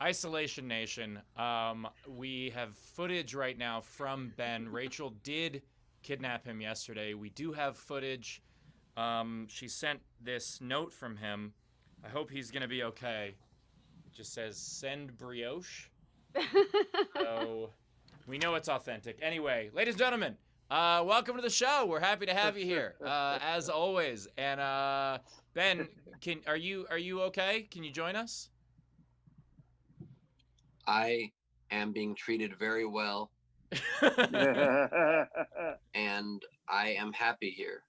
Isolation Nation. We have footage right now from Ben. Rachel did kidnap him yesterday. We do have footage. She sent this note from him. I hope he's gonna be okay. It just says send brioche. So we know it's authentic. Anyway, ladies and gentlemen, welcome to the show. We're happy to have you here, as always. And Ben, are you okay? Can you join us? I am being treated very well, and I am happy here.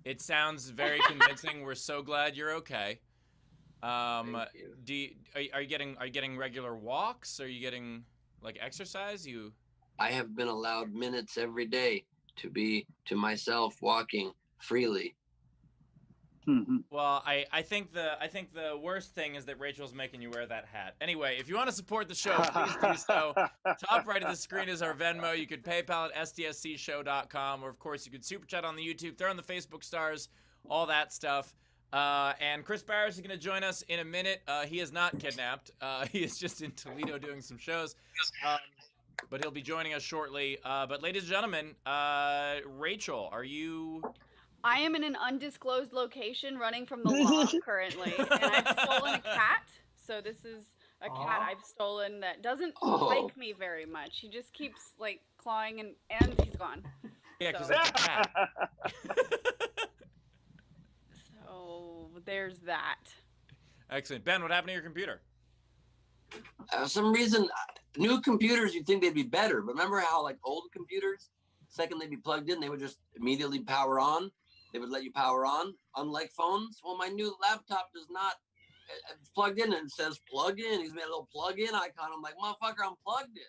It sounds very convincing. We're so glad you're okay. Are you getting regular walks? Are you getting like exercise? I have been allowed minutes every day to be to myself, walking freely. Well, I think the worst thing is that Rachel's making you wear that hat. Anyway, if you want to support the show, please do so. Top right of the screen is our Venmo. You could PayPal at sdscshow.com, or of course you could super chat on the YouTube, throw on the Facebook stars, all that stuff. And Chris Barris is going to join us in a minute. He is not kidnapped. He is just in Toledo doing some shows. But he'll be joining us shortly. But ladies and gentlemen, Rachel, are you... I am in an undisclosed location running from the law currently, and I've stolen a cat. So this is a cat I've stolen that doesn't like me very much. He just keeps like clawing and he's gone. Yeah, because it's a cat. So there's that. Excellent. Ben, what happened to your computer? For some reason, new computers, you'd think they'd be better. But remember how like old computers, second they'd be plugged in, they would just immediately power on. They would let you power on, unlike phones. Well, my new laptop does not. It's plugged in and it says plug in. He's made a little plug in icon. I'm like, motherfucker, I'm plugged in.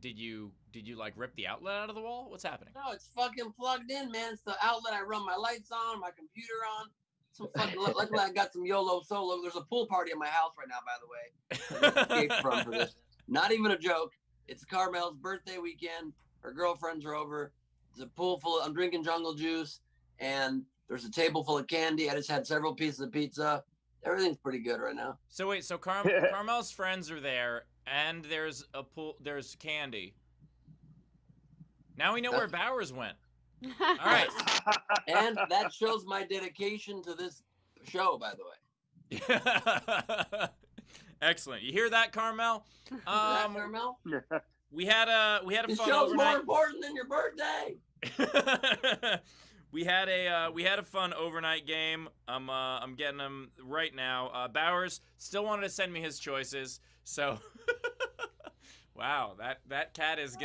Did you like rip the outlet out of the wall? What's happening? No, it's fucking plugged in, man. It's the outlet I run my lights on, my computer on. Some fucking luckily I got some YOLO solo. There's a pool party in my house right now, by the way. Escape from for this. Not even a joke. It's Carmel's birthday weekend. Her girlfriends are over. There's a pool full I'm drinking jungle juice, and there's a table full of candy. I just had several pieces of pizza. Everything's pretty good right now. So wait, so Carmel's friends are there, and there's a pool, there's candy. Now we know where Bowers went. All right. And that shows my dedication to this show, by the way. Excellent. You hear that, Carmel? Carmel? We had a this fun show's overnight. more important than your birthday. we had a fun overnight game. I'm getting them right now. Bowers still wanted to send me his choices, so wow, that cat is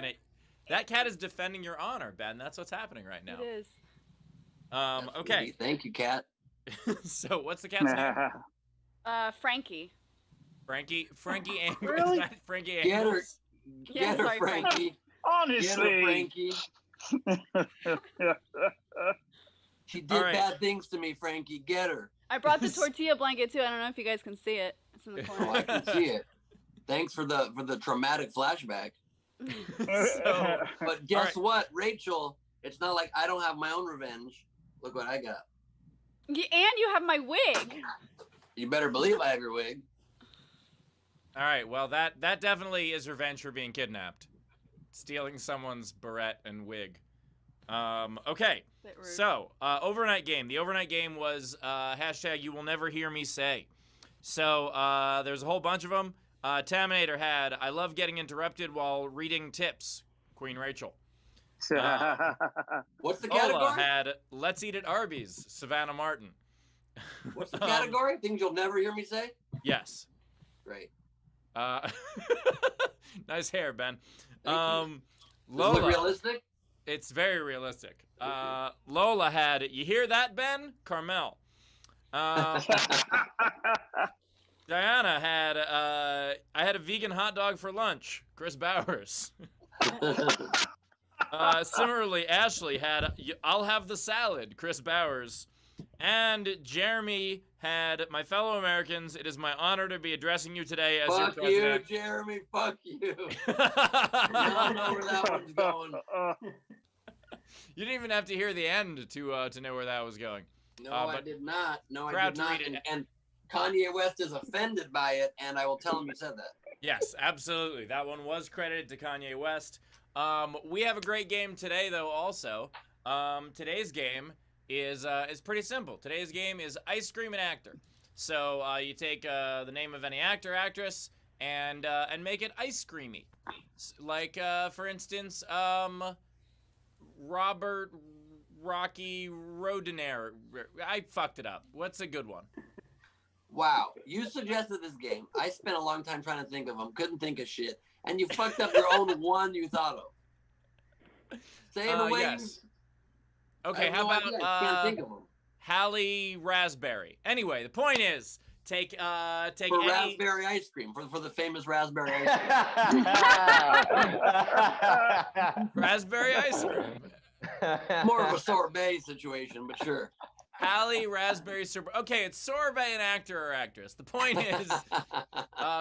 defending your honor, Ben. That's what's happening right now. It is. Okay. Sweet. Thank you, cat. So what's the cat's name? Frankie. Frankie Angles. Really? Frankie Get her, Angles. get her, sorry, Frankie. Honestly. Get her, Frankie. She did bad things to me, Frankie. Get her. I brought the tortilla blanket too. I don't know if you guys can see it. It's in the corner. Oh, I can see it. Thanks for the traumatic flashback. But guess what, Rachel? It's not like I don't have my own revenge. Look what I got. And you have my wig. You better believe I have your wig. All right, well, that definitely is revenge for being kidnapped. Stealing someone's beret and wig. Okay, so, overnight game. The overnight game was hashtag you will never hear me say. So, there's a whole bunch of them. Taminator had, I love getting interrupted while reading tips, Queen Rachel. What's the Ola category? had, let's eat at Arby's, Savannah Martin. What's the category? Things you'll never hear me say? Yes. Great. Nice hair, Ben. Thank you. Lola, Is it realistic? it's very realistic. Lola had, you hear that, Ben? Carmel. Diana had, I had a vegan hot dog for lunch, Chris Bowers. Similarly, Ashley had, I'll have the salad, Chris Bowers. And Jeremy had, my fellow Americans, it is my honor to be addressing you today as your president. Fuck you, Jeremy, fuck you. I don't know where that one's going. You didn't even have to hear the end to know where that was going. No, I did not. No, I proud did to not. read it. And Kanye West is offended by it, and I will tell him you said that. Yes, absolutely. That one was credited to Kanye West. We have a great game today, though. Also, today's game is pretty simple. Today's game is Ice Cream and Actor. So you take the name of any actor, actress, and make it ice creamy. Like, for instance, Robert Rocky Rodinair. I fucked it up. What's a good one? Wow, you suggested this game. I spent a long time trying to think of them. Couldn't think of shit. And you fucked up your own one you thought of. Say it away. Yes. Okay, how about can't think of them. Hallie Raspberry? Anyway, the point is, take For any... raspberry ice cream, for the famous raspberry ice cream. Raspberry ice cream. More of a sorbet situation, but sure. Hallie Raspberry sorbet. Okay, it's sorbet an actor or actress. The point is,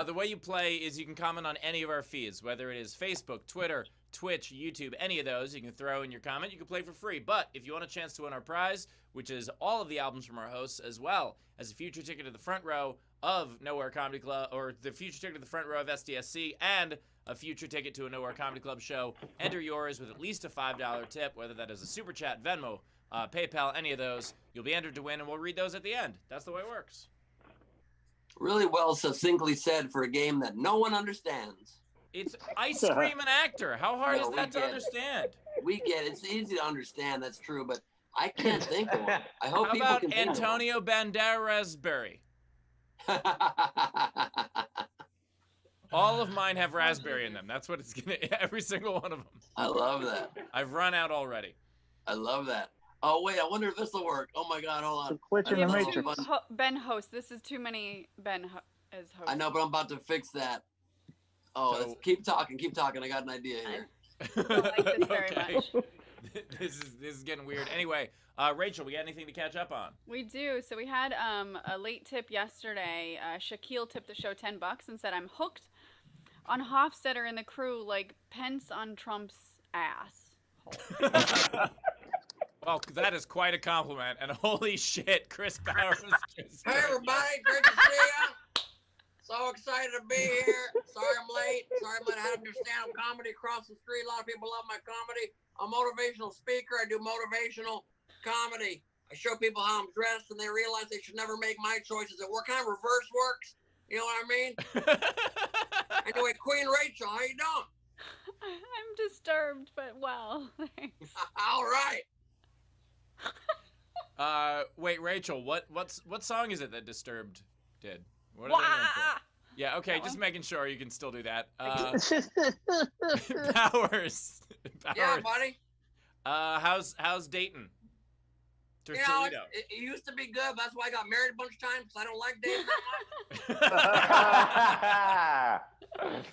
the way you play is you can comment on any of our feeds, whether it is Facebook, Twitter, Twitch, YouTube, any of those. You can throw in your comment. You can play for free. But if you want a chance to win our prize, which is all of the albums from our hosts, as well as a future ticket to the front row of Nowhere Comedy Club, or the future ticket to the front row of SDSC, and a future ticket to a Nowhere Comedy Club show, enter yours with at least a $5 tip, whether that is a Super Chat, Venmo, PayPal, any of those. You'll be entered to win, and we'll read those at the end. That's the way it works. Really well succinctly said for a game that no one understands. It's ice cream and actor. How hard is that to understand? We get it. It's easy to understand. That's true, but I can't think of one. I hope How people about can Antonio Banderas-Berry? think of one. All of mine have raspberry in them. That's what it's gonna. Every single one of them. I love that. I've run out already. I love that. Oh wait, I wonder if this will work. Oh my God, hold on. Glitch in the matrix. Ben host. This is too many Ben as host. I know, but I'm about to fix that. Oh, So- keep talking. I got an idea here. I like this very much. This is getting weird. Anyway, Rachel, we got anything to catch up on? We do. So we had a late tip yesterday. Shaquille tipped the show $10 and said, "I'm hooked on Hofstetter and the crew like Pence on Trump's ass." Well, that is quite a compliment, and holy shit, Chris Powers just... Hey everybody, great to see ya. So excited to be here. Sorry I'm late. Sorry I'm late. I had to do stand-up comedy across the street. A lot of people love my comedy. I'm a motivational speaker. I do motivational comedy. I show people how I'm dressed, and they realize they should never make my choices. It kind of reverse works. You know what I mean? Anyway, Queen Rachel, how you doing? I'm disturbed, but well, thanks. All right. Wait, Rachel, what song is it that Disturbed did? What are they known for? Yeah, okay, just making sure you can still do that. Powers. Yeah, buddy. How's Dayton? You know, it used to be good. That's why I got married a bunch of times, because I don't like Dayton that much.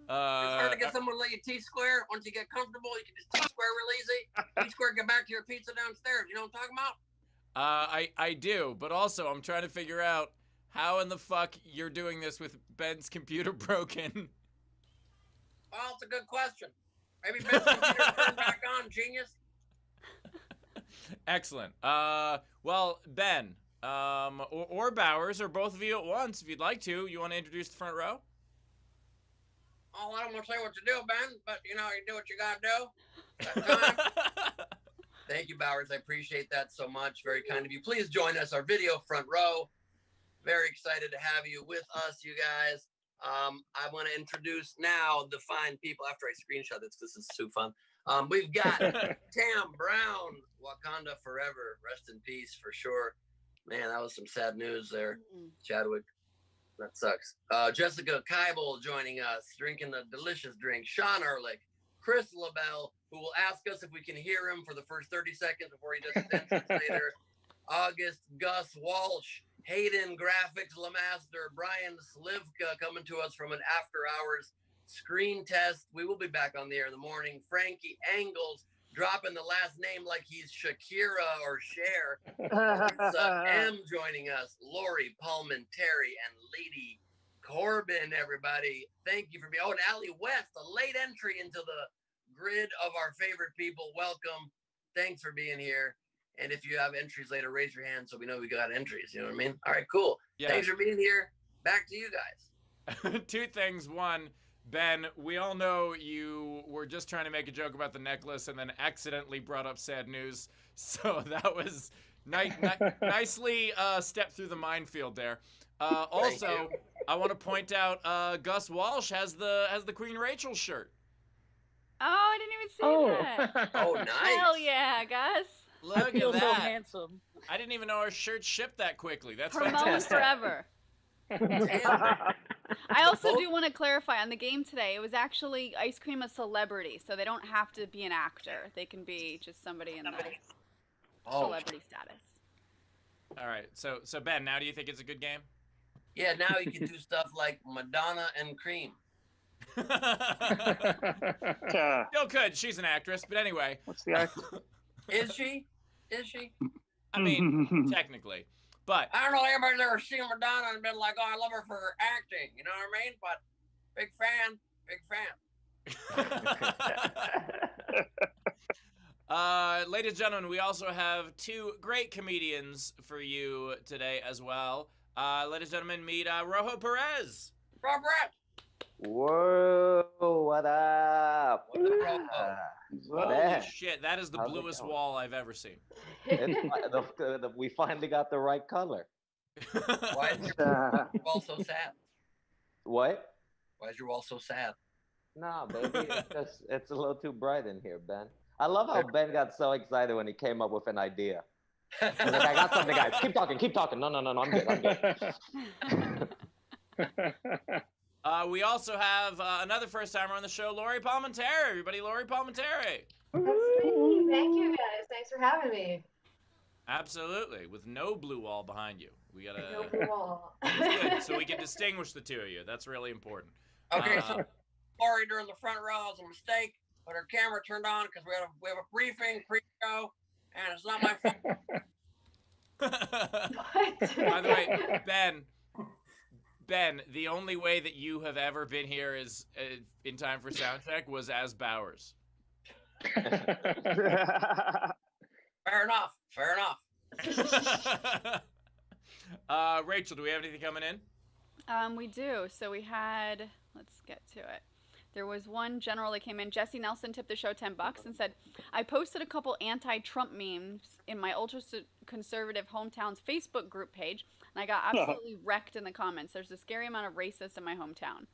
It's hard to get someone to let you T-square. Once you get comfortable, you can just T-square real easy. T-square, get back to your pizza downstairs. You know what I'm talking about? I do, but also I'm trying to figure out how in the fuck you're doing this with Ben's computer broken. Well, it's a good question. Maybe Ben's computer turned back on, genius. Excellent. Well, Ben, or Bowers, or both of you at once, if you'd like to. You want to introduce the front row? Oh, I don't want to say what to do, Ben, but you know, you do what you gotta do. Thank you, Bowers. I appreciate that so much. Very kind of you. Please join us, our video front row. Very excited to have you with us, you guys. I want to introduce now the fine people after I screenshot this. This is so fun. We've got Tam Brown, Wakanda Forever. Rest in peace for sure. Man, that was some sad news there, Chadwick. That sucks. Jessica Keibel joining us, drinking the delicious drink. Sean Ehrlich, Chris LaBelle, who will ask us if we can hear him for the first 30 seconds before he does his entrance later. August Gus Walsh, Hayden Graphics Lamaster, Brian Slivka coming to us from an after hours screen test. We will be back on the air in the morning. Frankie Angles dropping the last name like he's Shakira or Cher. M joining us. Lori Palminteri and Lady Corbin, everybody. Thank you for being. Oh, and Allie West, a late entry into the grid of our favorite people. Welcome. Thanks for being here. And if you have entries later, raise your hand so we know we got entries. You know what I mean? All right, cool. Yeah. Thanks for being here. Back to you guys. Two things. One, Ben, we all know you were just trying to make a joke about the necklace and then accidentally brought up sad news. So that was nicely stepped through the minefield there. Also, I want to point out Gus Walsh has the Queen Rachel shirt. Oh, I didn't even see that. Oh, nice. Hell yeah, Gus. Look I feel at so that. handsome. I didn't even know our shirts shipped that quickly. That's Promoting fantastic. forever. Damn. I also do want to clarify on the game today. It was actually Ice Cream a celebrity, so they don't have to be an actor. They can be just somebody in the celebrity status. All right. So Ben, now do you think it's a good game? Yeah, now you can do stuff like Madonna and Cream. Still could. She's an actress, but anyway. What's the actor? Is she? Is she? I mean, technically. But I don't know. Everybody's ever seen Madonna and been like, "Oh, I love her for her acting." You know what I mean? But big fan, big fan. Ladies and gentlemen, we also have two great comedians for you today as well. Ladies and gentlemen, meet Rojo Perez. Robert. Whoa, what up? Holy shit, that is the bluest wall I've ever seen. We finally got the right color. Why is your wall so sad? What? Why is your wall so sad? No, baby, it's a little too bright in here, Ben. I love how Ben got so excited when he came up with an idea. He's like, I got something, guys. Keep talking. No, I'm good. We also have another first-timer on the show, Lori Palminteri. Everybody, Lori Palminteri. Thank you, guys. Thanks for having me. Absolutely, with no blue wall behind you. We gotta. No blue wall. It's good, so we can distinguish the two of you. That's really important. Okay, so Lori during the front row was a mistake, but her camera turned on because we have a briefing pre-show, and it's not my fault. By the way, Ben, the only way that you have ever been here is in time for sound check was as Bowers. Fair enough. Rachel, do we have anything coming in? We do. So we had, let's get to it. There was one general that came in. Jesse Nelson tipped the show $10 and said, I posted a couple anti-Trump memes in my ultra-conservative hometown's Facebook group page, and I got absolutely wrecked in the comments. There's a scary amount of racists in my hometown.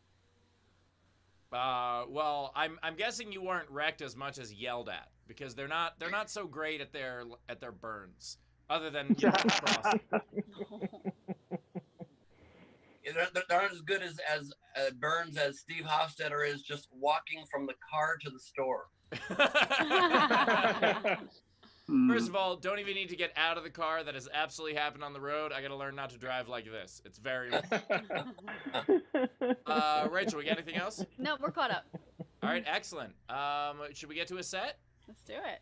Well, I'm guessing you weren't wrecked as much as yelled at, because they're not so great at their burns, other than crossing. They're not as good as burns as Steve Hofstetter is just walking from the car to the store. First of all, don't even need to get out of the car. That has absolutely happened on the road. I got to learn not to drive like this. It's very important. Rachel, we got anything else? No, we're caught up. All right, excellent. Should we get to a set? Let's do it.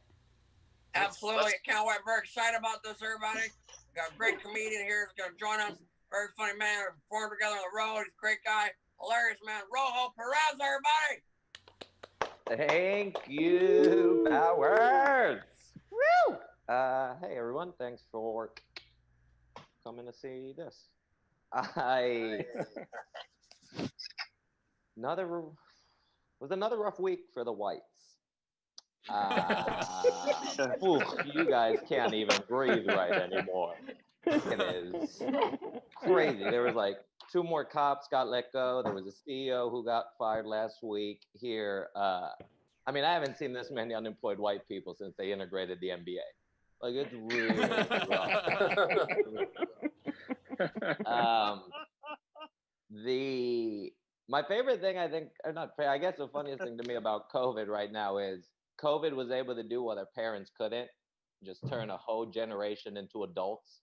Absolutely. Can't wait. Very excited about this, everybody. We got a great comedian here who's going to join us. Very funny man. We performed together on the road. He's a great guy. Hilarious man. Rojo Perez, everybody. Thank you, Bowers. Woo! Hey, everyone. Thanks for coming to see this. Another rough week for the whites. You guys can't even breathe right anymore. It is crazy. There was like 2 more cops got let go. There was a CEO who got fired last week here. I mean, I haven't seen this many unemployed white people since they integrated the NBA. Like, it's really rough. My favorite thing, I guess the funniest thing to me about COVID right now is COVID was able to do what our parents couldn't, just turn a whole generation into adults.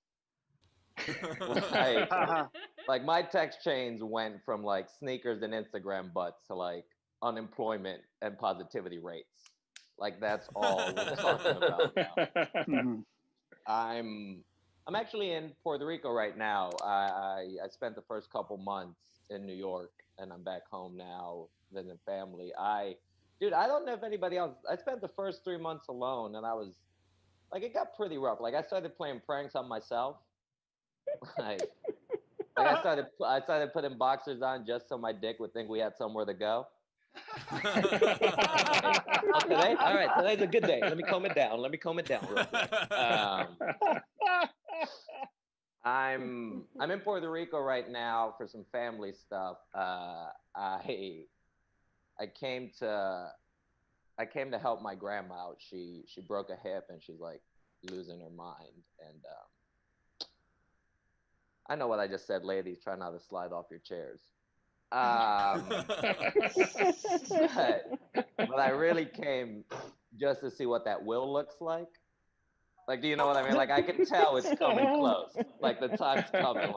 like my text chains went from like sneakers and Instagram butts to like unemployment and positivity rates. Like, that's all we're talking about now. I'm actually in Puerto Rico right now. I spent the first couple months in New York, and I'm back home now visiting family. I don't know if anybody else. I spent the first 3 months alone, and I was like it got pretty rough. Like I started playing pranks on myself. Like I started putting boxers on just so my dick would think we had somewhere to go. Today? All right, today's a good day. Let me calm it down real quick. I'm in Puerto Rico right now for some family stuff. I came to help my grandma out. She broke a hip and she's like losing her mind. And I know what I just said, ladies. Try not to slide off your chairs. But I really came just to see what that will looks like. Like, do you know what I mean? Like, I can tell it's coming close. Like, the time's coming.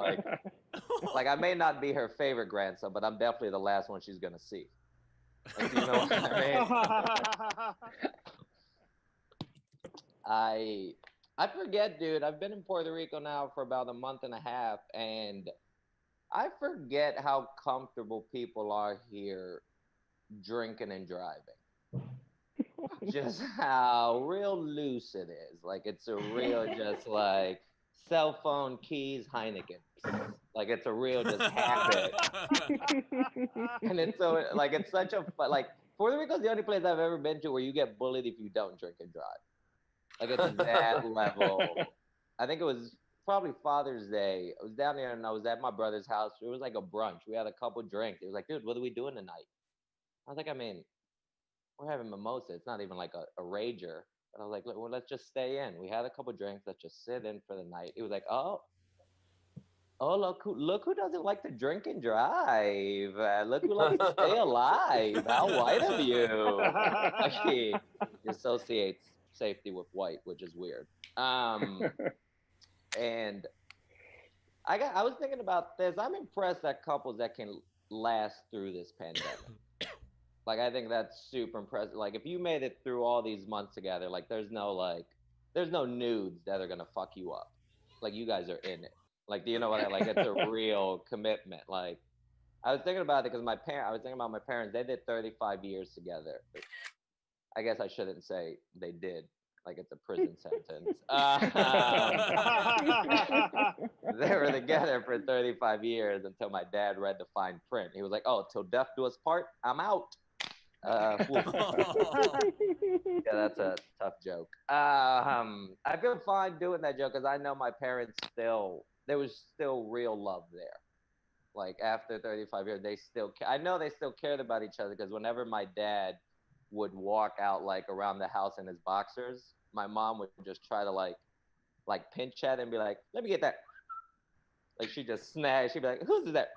Like I may not be her favorite grandson, but I'm definitely the last one she's gonna see. Like, do you know what I mean? I forget, dude. I've been in Puerto Rico now for about a month and a half, and I forget how comfortable people are here drinking and driving. Just how real loose it is. Like, it's a real just like cell phone, keys, Heineken. Like, it's a real just habit. And it's so, like, it's such a, like, Puerto Rico's the only place I've ever been to where you get bullied if you don't drink and drive. Like, it's that level. I think it was probably Father's Day. I was down there and I was at my brother's house. It was like a brunch. We had a couple drinks. He was like, dude, what are we doing tonight? I was like, I mean, we're having mimosa. It's not even like a rager. And I was like, well, let's just stay in. We had a couple drinks. Let's just sit in for the night. He was like, oh, look who doesn't like to drink and drive. Look who likes to stay alive. How white of you. Like, he associates safety with white, which is weird. And I was thinking about this. I'm impressed at couples that can last through this pandemic. Like, I think that's super impressive. Like, if you made it through all these months together, like, there's no nudes that are gonna fuck you up. Like, you guys are in it. Like, do you know what it's a real commitment. Like, I was thinking about it because I was thinking about my parents. They did 35 years together. I guess I shouldn't say they did. Like, it's a prison sentence. They were together for 35 years until my dad read the fine print. He was like, oh, till death do us part, I'm out. Yeah, that's a tough joke. I feel fine doing that joke because I know my parents there was still real love there. Like, after 35 years, I know they still cared about each other because whenever my dad would walk out like around the house in his boxers, my mom would just try to like pinch at him and be like, let me get that. Like, she'd just snag. She'd be like, who's that?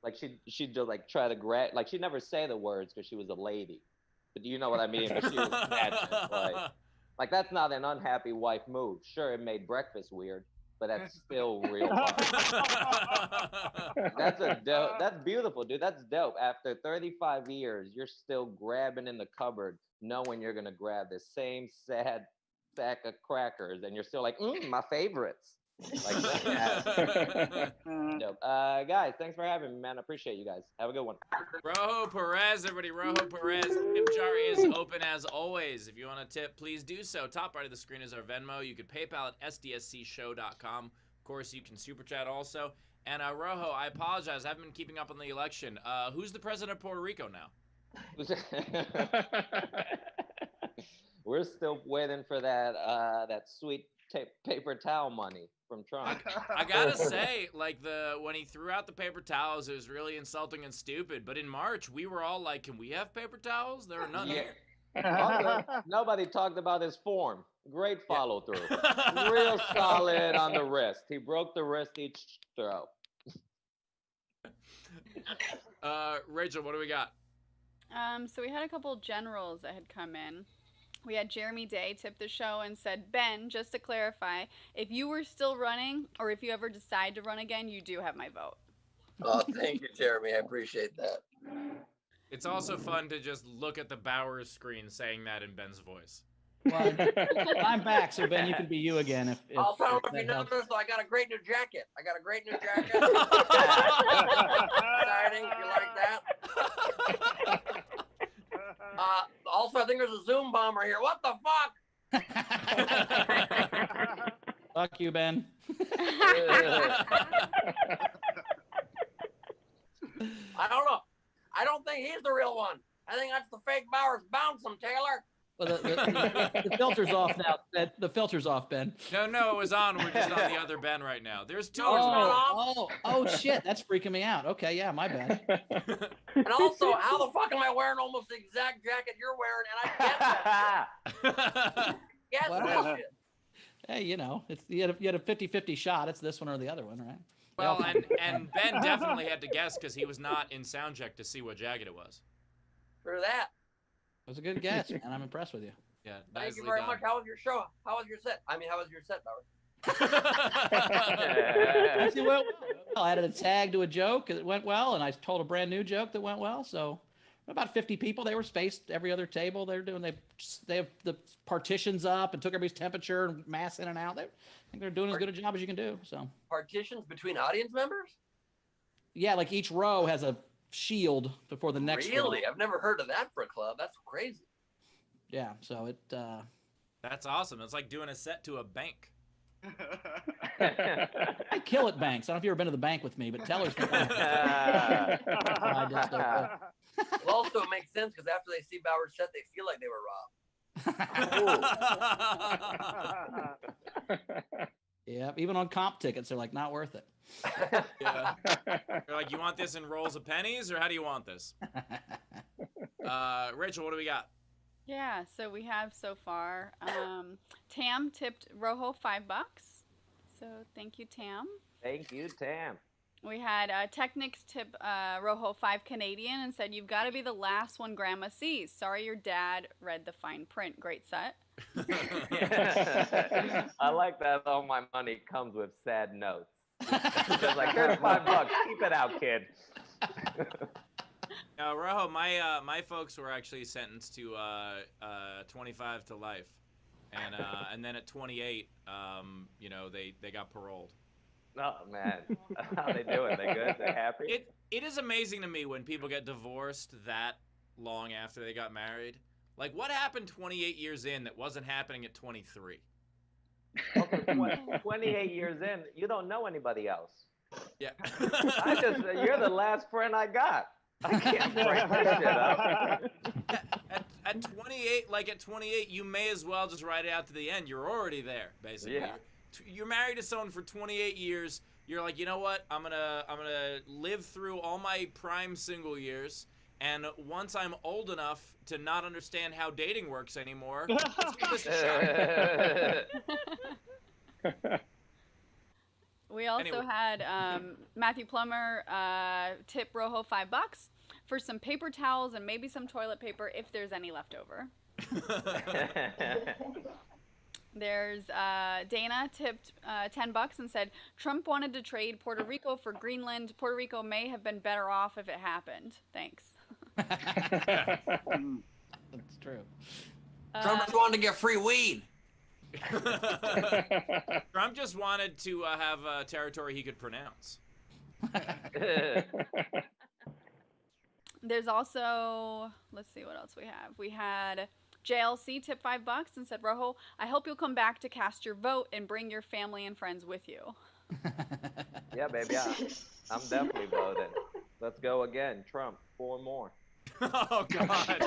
Like, she'd just like try to grab. Like, she'd never say the words because she was a lady. But do you know what I mean? But she was snatching. Like that's not an unhappy wife move. Sure, it made breakfast weird, but that's still real. That's beautiful, dude. That's dope. After 35 years, you're still grabbing in the cupboard, knowing you're gonna grab the same sad sack of crackers, and you're still like, my favorites. Like that. Dope. Guys, thanks for having me, man. I appreciate you guys. Have a good one. Rojo Perez, everybody. Rojo Perez. Tip jar is open as always. If you want to tip, please do so. Top right of the screen is our Venmo. You can PayPal at sdscshow.com. Of course, you can super chat also. And Rojo, I apologize. I haven't been keeping up on the election. Who's the president of Puerto Rico now? We're still waiting for that sweet paper towel money from Trump. I gotta say, like when he threw out the paper towels, it was really insulting and stupid. But in March, we were all like, "Can we have paper towels?" There are none here. Nobody talked about his form. Great follow through. Real solid on the wrist. He broke the wrist each throw. Rachel, what do we got? So we had a couple generals that had come in. We had Jeremy Day tip the show and said, Ben, just to clarify, if you were still running or if you ever decide to run again, you do have my vote. Oh, thank you, Jeremy. I appreciate that. It's also fun to just look at the Bowers screen saying that in Ben's voice. Well, I'm back, so Ben, you can be you again. If I'll tell if you noticed, so I got a great new jacket. Exciting, if you like that. Also, I think there's a Zoom bomber here. What the fuck? Fuck you, Ben. I don't know. I don't think he's the real one. I think that's the fake Bowers. Bounce him, Taylor. Well, the filter's off now. The filter's off, Ben. No, it was on. We're just on the other Ben right now. There's two. Oh, shit. That's freaking me out. Okay, yeah, my bad. And also, how the fuck am I wearing almost the exact jacket you're wearing? And I get that. Guess that shit. Hey, you know, you had a 50-50 shot. It's this one or the other one, right? Well, and Ben definitely had to guess because he was not in sound check to see what jacket it was. True that. It was a good guess, man. I'm impressed with you. Yeah, thank you very much. How was your show? How was your set? I mean, how was your set, Bowers? Well, I added a tag to a joke. It went well, and I told a brand new joke that went well. So about 50 people. They were spaced every other table. They have the partitions up and took everybody's temperature and mass in and out. I think they're doing as good a job as you can do. So partitions between audience members? Yeah, like each row has a shield before the next row. Really? I've never heard of that for a club. That's crazy. Yeah, so it that's awesome. It's like doing a set to a bank. I kill at banks. I don't know if you've ever been to the bank with me, but tellers can It also makes sense because after they see Bowers' set, they feel like they were robbed. Yeah, even on comp tickets, they're like, not worth it. Yeah. They're like, you want this in rolls of pennies, or how do you want this? Rachel, what do we got? Yeah, so we have so far, Tam tipped Rojo $5. So thank you, Tam. Thank you, Tam. We had Technics tip Rojo $5 Canadian and said, you've got to be the last one Grandma sees. Sorry your dad read the fine print. Great set. I like that all my money comes with sad notes. Just like, here's $5. Keep it out, kid. Rojo, my folks were actually sentenced to 25 to life, and then at 28, you know, they got paroled. Oh man, how they doing? They good? They happy? It is amazing to me when people get divorced that long after they got married. Like, what happened 28 years in that wasn't happening at 23? Also, 28 years in, you don't know anybody else. Yeah. You're the last friend I got. I can't break this shit up. At 28, at 28, you may as well just ride it out to the end. You're already there, basically. Yeah. You're married to someone for 28 years. You're like, you know what? I'm gonna live through all my prime single years, and once I'm old enough to not understand how dating works anymore, let's give this a shot. We also had Matthew Plummer tip Rojo $5 for some paper towels and maybe some toilet paper if there's any left over. There's Dana tipped $10 and said, Trump wanted to trade Puerto Rico for Greenland. Puerto Rico may have been better off if it happened. Thanks. That's true. Trump just wanted to get free weed. Trump just wanted to have a territory he could pronounce. There's also, let's see what else we have. We had JLC tip $5 and said, Rojo, I hope you'll come back to cast your vote and bring your family and friends with you. Yeah, baby, I'm definitely voting. Let's go again. Trump, 4 more. Oh, God.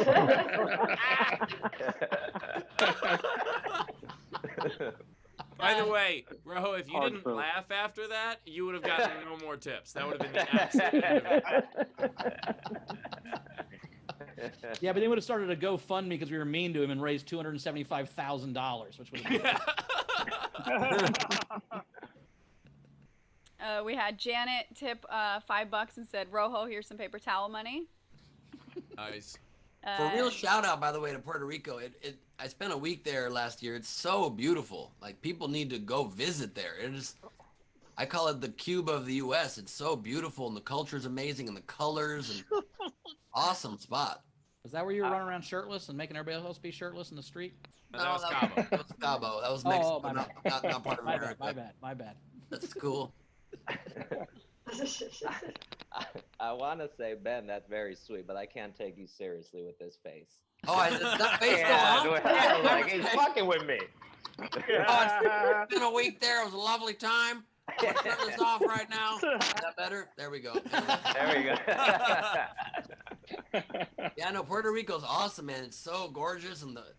By the way, Rojo, if you didn't laugh after that, you would have gotten no more tips. That would have been the absolute Yeah, but they would have started a GoFundMe because we were mean to him and raised $275,000, which would have been... We had Janet tip $5 and said, Rojo, here's some paper towel money. Nice. For a real shout out, by the way, to Puerto Rico. I spent a week there last year. It's so beautiful. Like, people need to go visit there. It is, I call it the Cuba of the U.S. It's so beautiful, and the culture is amazing, and the colors, and awesome spot. Is that where you were running around shirtless and making everybody else be shirtless in the street? No, that was Cabo. That was Cabo. That was Mexico, my bad. not part of America. My bad. That's cool. I want to say, Ben, that's very sweet, but I can't take you seriously with this face. Oh, is that face still Yeah, on? like he's fucking with me. Oh, it's been a week there. It was a lovely time. I'm gonna turn this off right now. Is that better? There we go. There we go. Yeah, no, Puerto Rico's awesome, man. It's so gorgeous, and the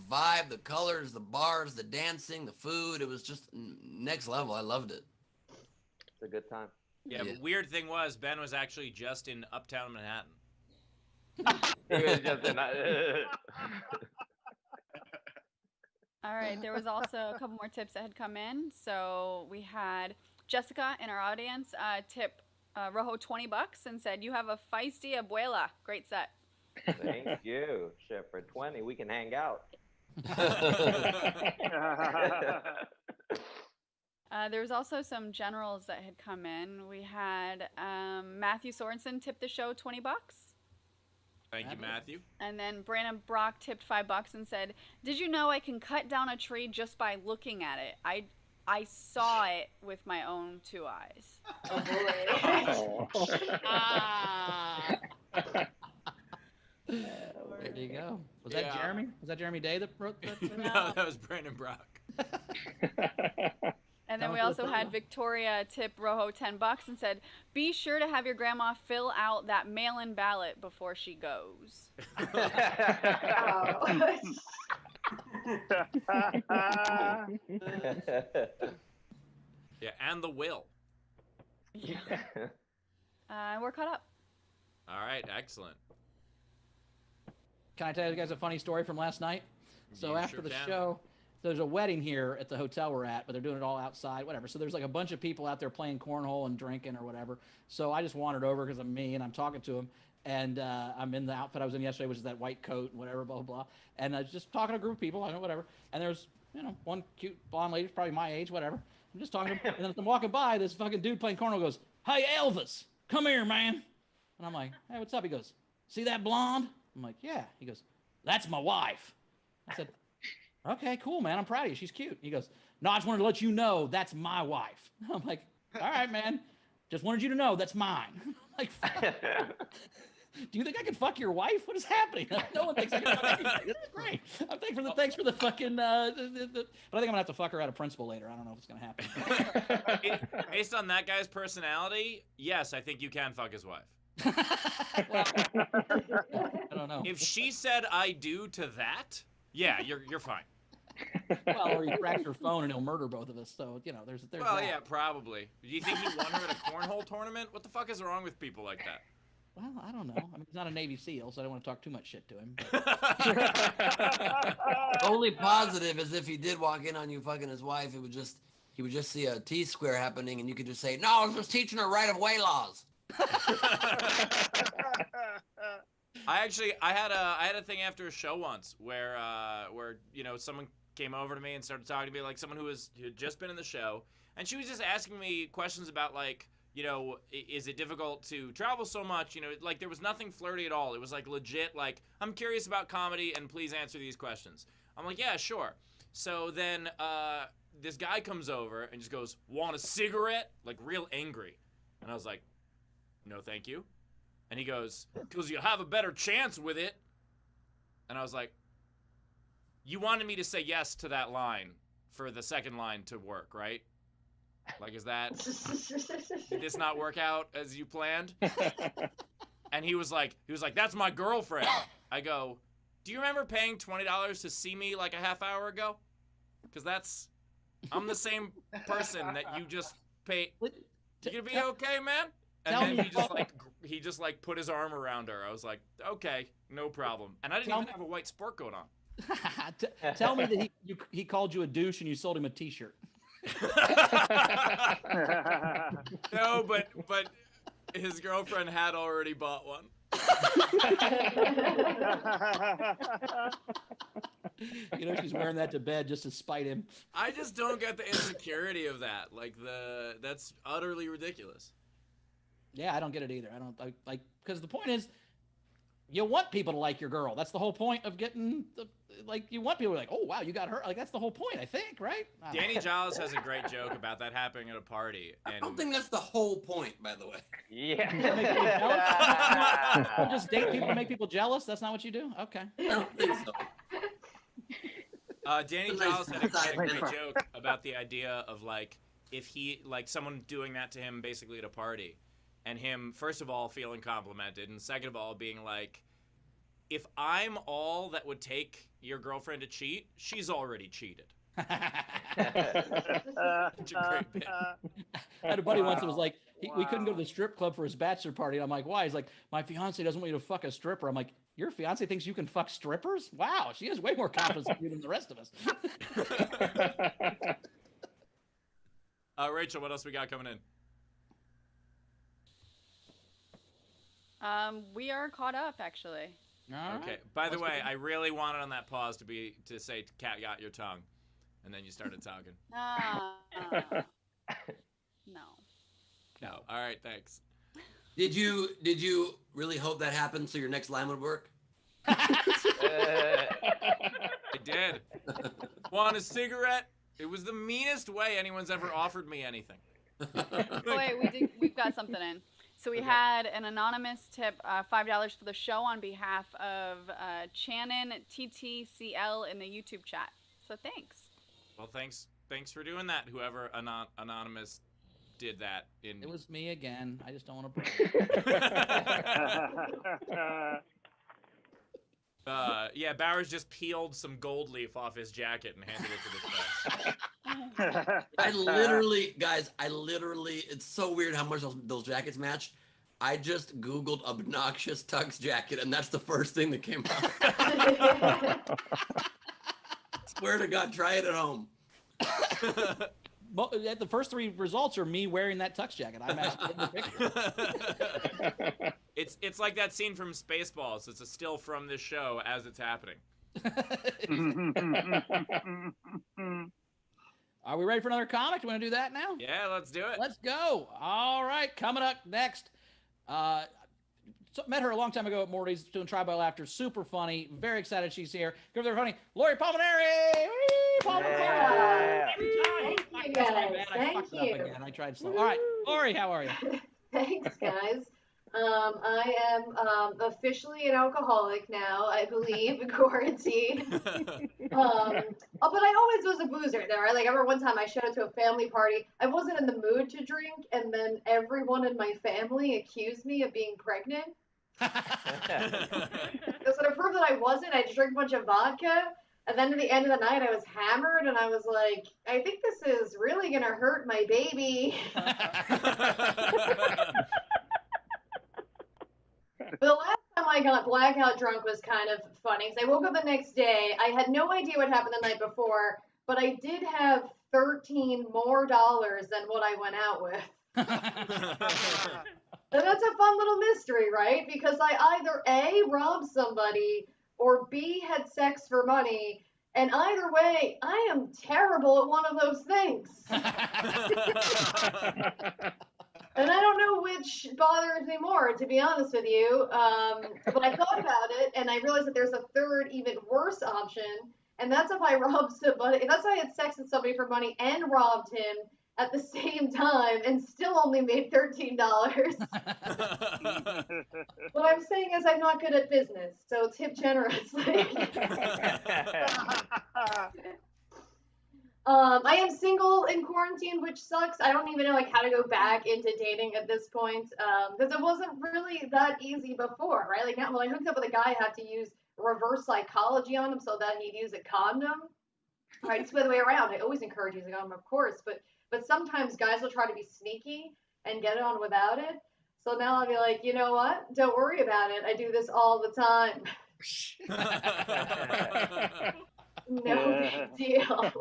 vibe, the colors, the bars, the dancing, the food. It was just next level. I loved it. It's a good time. Yeah, but weird thing was, Ben was actually just in Uptown Manhattan. He was just in. All right, there was also a couple more tips that had come in. So we had Jessica in our audience tip Rojo $20 and said, "You have a feisty abuela. Great set." Thank you. Shit, for 20, we can hang out. There was also some generals that had come in. We had Matthew Sorensen tip the show $20. Thank you, Matthew. And then Brandon Brock tipped $5 and said, "Did you know I can cut down a tree just by looking at it? I saw it with my own 2 eyes." Oh boy. There you go. Was that Jeremy? Was that Jeremy Day that wrote that? No, that was Brandon Brock. And then we also had Victoria tip Rojo $10 and said, "Be sure to have your grandma fill out that mail-in ballot before she goes." Yeah, and the will. Yeah. We're caught up. All right, excellent. Can I tell you guys a funny story from last night? So You after sure the can. show, there's a wedding here at the hotel we're at, but they're doing it all outside, whatever. So there's like a bunch of people out there playing cornhole and drinking or whatever. So I just wandered over because I'm me and I'm talking to them. And I'm in the outfit I was in yesterday, which is that white coat and whatever, blah, blah, blah. And I was just talking to a group of people, I know, whatever. And there's, one cute blonde lady, probably my age, whatever. I'm just talking to them. And then as I'm walking by, this fucking dude playing cornhole goes, "Hey, Elvis, come here, man." And I'm like, "Hey, what's up?" He goes, "See that blonde?" I'm like, "Yeah." He goes, "That's my wife." I said, "Okay, cool, man. I'm proud of you. She's cute." He goes, "No, I just wanted to let you know that's my wife." I'm like, "All right, man. Just wanted you to know that's mine." I'm like, "Fuck. Do you think I can fuck your wife? What is happening?" No one thinks I can fuck anybody. This is great. Thanks for the fucking. But I think I'm gonna have to fuck her out of principal later. I don't know if it's gonna happen. Based on that guy's personality, yes, I think you can fuck his wife. Well, I don't know. If she said "I do" to that, yeah, you're fine. Well, or he cracks her phone and he'll murder both of us. So there's Well, that. yeah, probably. Do you think he won her at a cornhole tournament? What the fuck is wrong with people like that? Well, I don't know. I mean, he's not a Navy SEAL, so I don't want to talk too much shit to him. Only positive is if he did walk in on you fucking his wife, he would just see a T-square happening, and you could just say, "No, I was just teaching her right-of-way laws." I had a thing after a show once where someone came over to me and started talking to me, like someone who had just been in the show, and she was just asking me questions about like, is it difficult to travel so much? Like there was nothing flirty at all. It was like legit, like, "I'm curious about comedy and please answer these questions." I'm like, "Yeah, sure." So then this guy comes over and just goes, "Want a cigarette?" Like real angry. And I was like, "No, thank you." And he goes, "'Cause you have a better chance with it." And I was like, "You wanted me to say yes to that line for the second line to work, right? Like, did this not work out as you planned?" And he was like, "That's my girlfriend." I go, "Do you remember paying $20 to see me like a half hour ago? Because I'm the same person that you just paid. You gonna be okay, man?" And then he just put his arm around her. I was like, "Okay, no problem." And I didn't even have a white sport coat on. Tell me that he called you a douche and you sold him a T-shirt. No, but his girlfriend had already bought one. She's wearing that to bed just to spite him. I just don't get the insecurity of that. Like that's utterly ridiculous. Yeah, I don't get it either. I don't like because the point is, you want people to like your girl. That's the whole point of getting you want people to be like, oh wow, you got her. Like that's the whole point, I think, right? Danny Giles has a great joke about that happening at a party. And I don't think that's the whole point, by the way. Yeah. Make people jealous? You just date people to make people jealous? That's not what you do? Okay. I don't think so. Danny Giles had a great joke about the idea of like if he someone doing that to him basically at a party, and him first of all feeling complimented, and second of all being like, if I'm all that would take your girlfriend to cheat, she's already cheated. Such a great bit. I had a buddy once that was like, we couldn't go to the strip club for his bachelor party. And I'm like, why? He's like, my fiance doesn't want you to fuck a stripper. I'm like, your fiance thinks you can fuck strippers? Wow, she has way more confidence in you than the rest of us. Rachel, what else we got coming in? We are caught up, actually. Okay. By the way, I really wanted on that pause to say, "Cat, got your tongue," and then you started talking. No. No. All right. Thanks. Did you really hope that happened so your next line would work? I did. Want a cigarette? It was the meanest way anyone's ever offered me anything. Wait, we've got something in. So we had an anonymous tip, $5 for the show on behalf of Channon TTCL in the YouTube chat. So thanks. Well, thanks for doing that. Whoever anonymous did that. It was me again. I just don't want to break. Yeah, Bowers just peeled some gold leaf off his jacket and handed it to the press. I literally, it's so weird how much those jackets match. I just Googled obnoxious tux jacket, and that's the first thing that came up. Swear to God, try it at home. The first three results are me wearing that tux jacket. I'm actually in the picture. It's like that scene from Spaceballs. It's a still from this show as it's happening. Are we ready for another comic? Do you want to do that now? Yeah, let's do it. Let's go. All right, coming up next. Met her a long time ago at Morty's doing Tribal Laughter. Super funny. Very excited she's here. Give her funny. Lori Palminteri. Yeah. Thank you, guys. I fucked it up again. I tried slow. All right, Lori, how are you? Thanks, guys. I am officially an alcoholic now, I believe, in quarantine. But I always was a boozer there. Like, I remember one time I showed up to a family party. I wasn't in the mood to drink, and then everyone in my family accused me of being pregnant. So to prove that I wasn't, I just drank a bunch of vodka. And then at the end of the night, I was hammered, and I was like, I think this is really going to hurt my baby. The last time I got blackout drunk was kind of funny, because I woke up the next day. I had no idea what happened the night before, but I did have $13 more than what I went out with. And that's a fun little mystery, right? Because I either A, robbed somebody, or B, had sex for money. And either way, I am terrible at one of those things. And I don't know which bothers me more, to be honest with you. But I thought about it, and I realized that there's a third, even worse option. And that's if I robbed somebody. If that's if I had sex with somebody for money and robbed him at the same time and still only made $13. What I'm saying is I'm not good at business, so tip generously. I am single in quarantine, which sucks. I don't even know how to go back into dating at this point, because it wasn't really that easy before, right? Like now, when I hooked up with a guy, I had to use reverse psychology on him so that he'd use a condom. Right, it's the other way around. I always encourage using a condom, of course, but sometimes guys will try to be sneaky and get it on without it. So now I'll be like, you know what? Don't worry about it. I do this all the time. No big deal.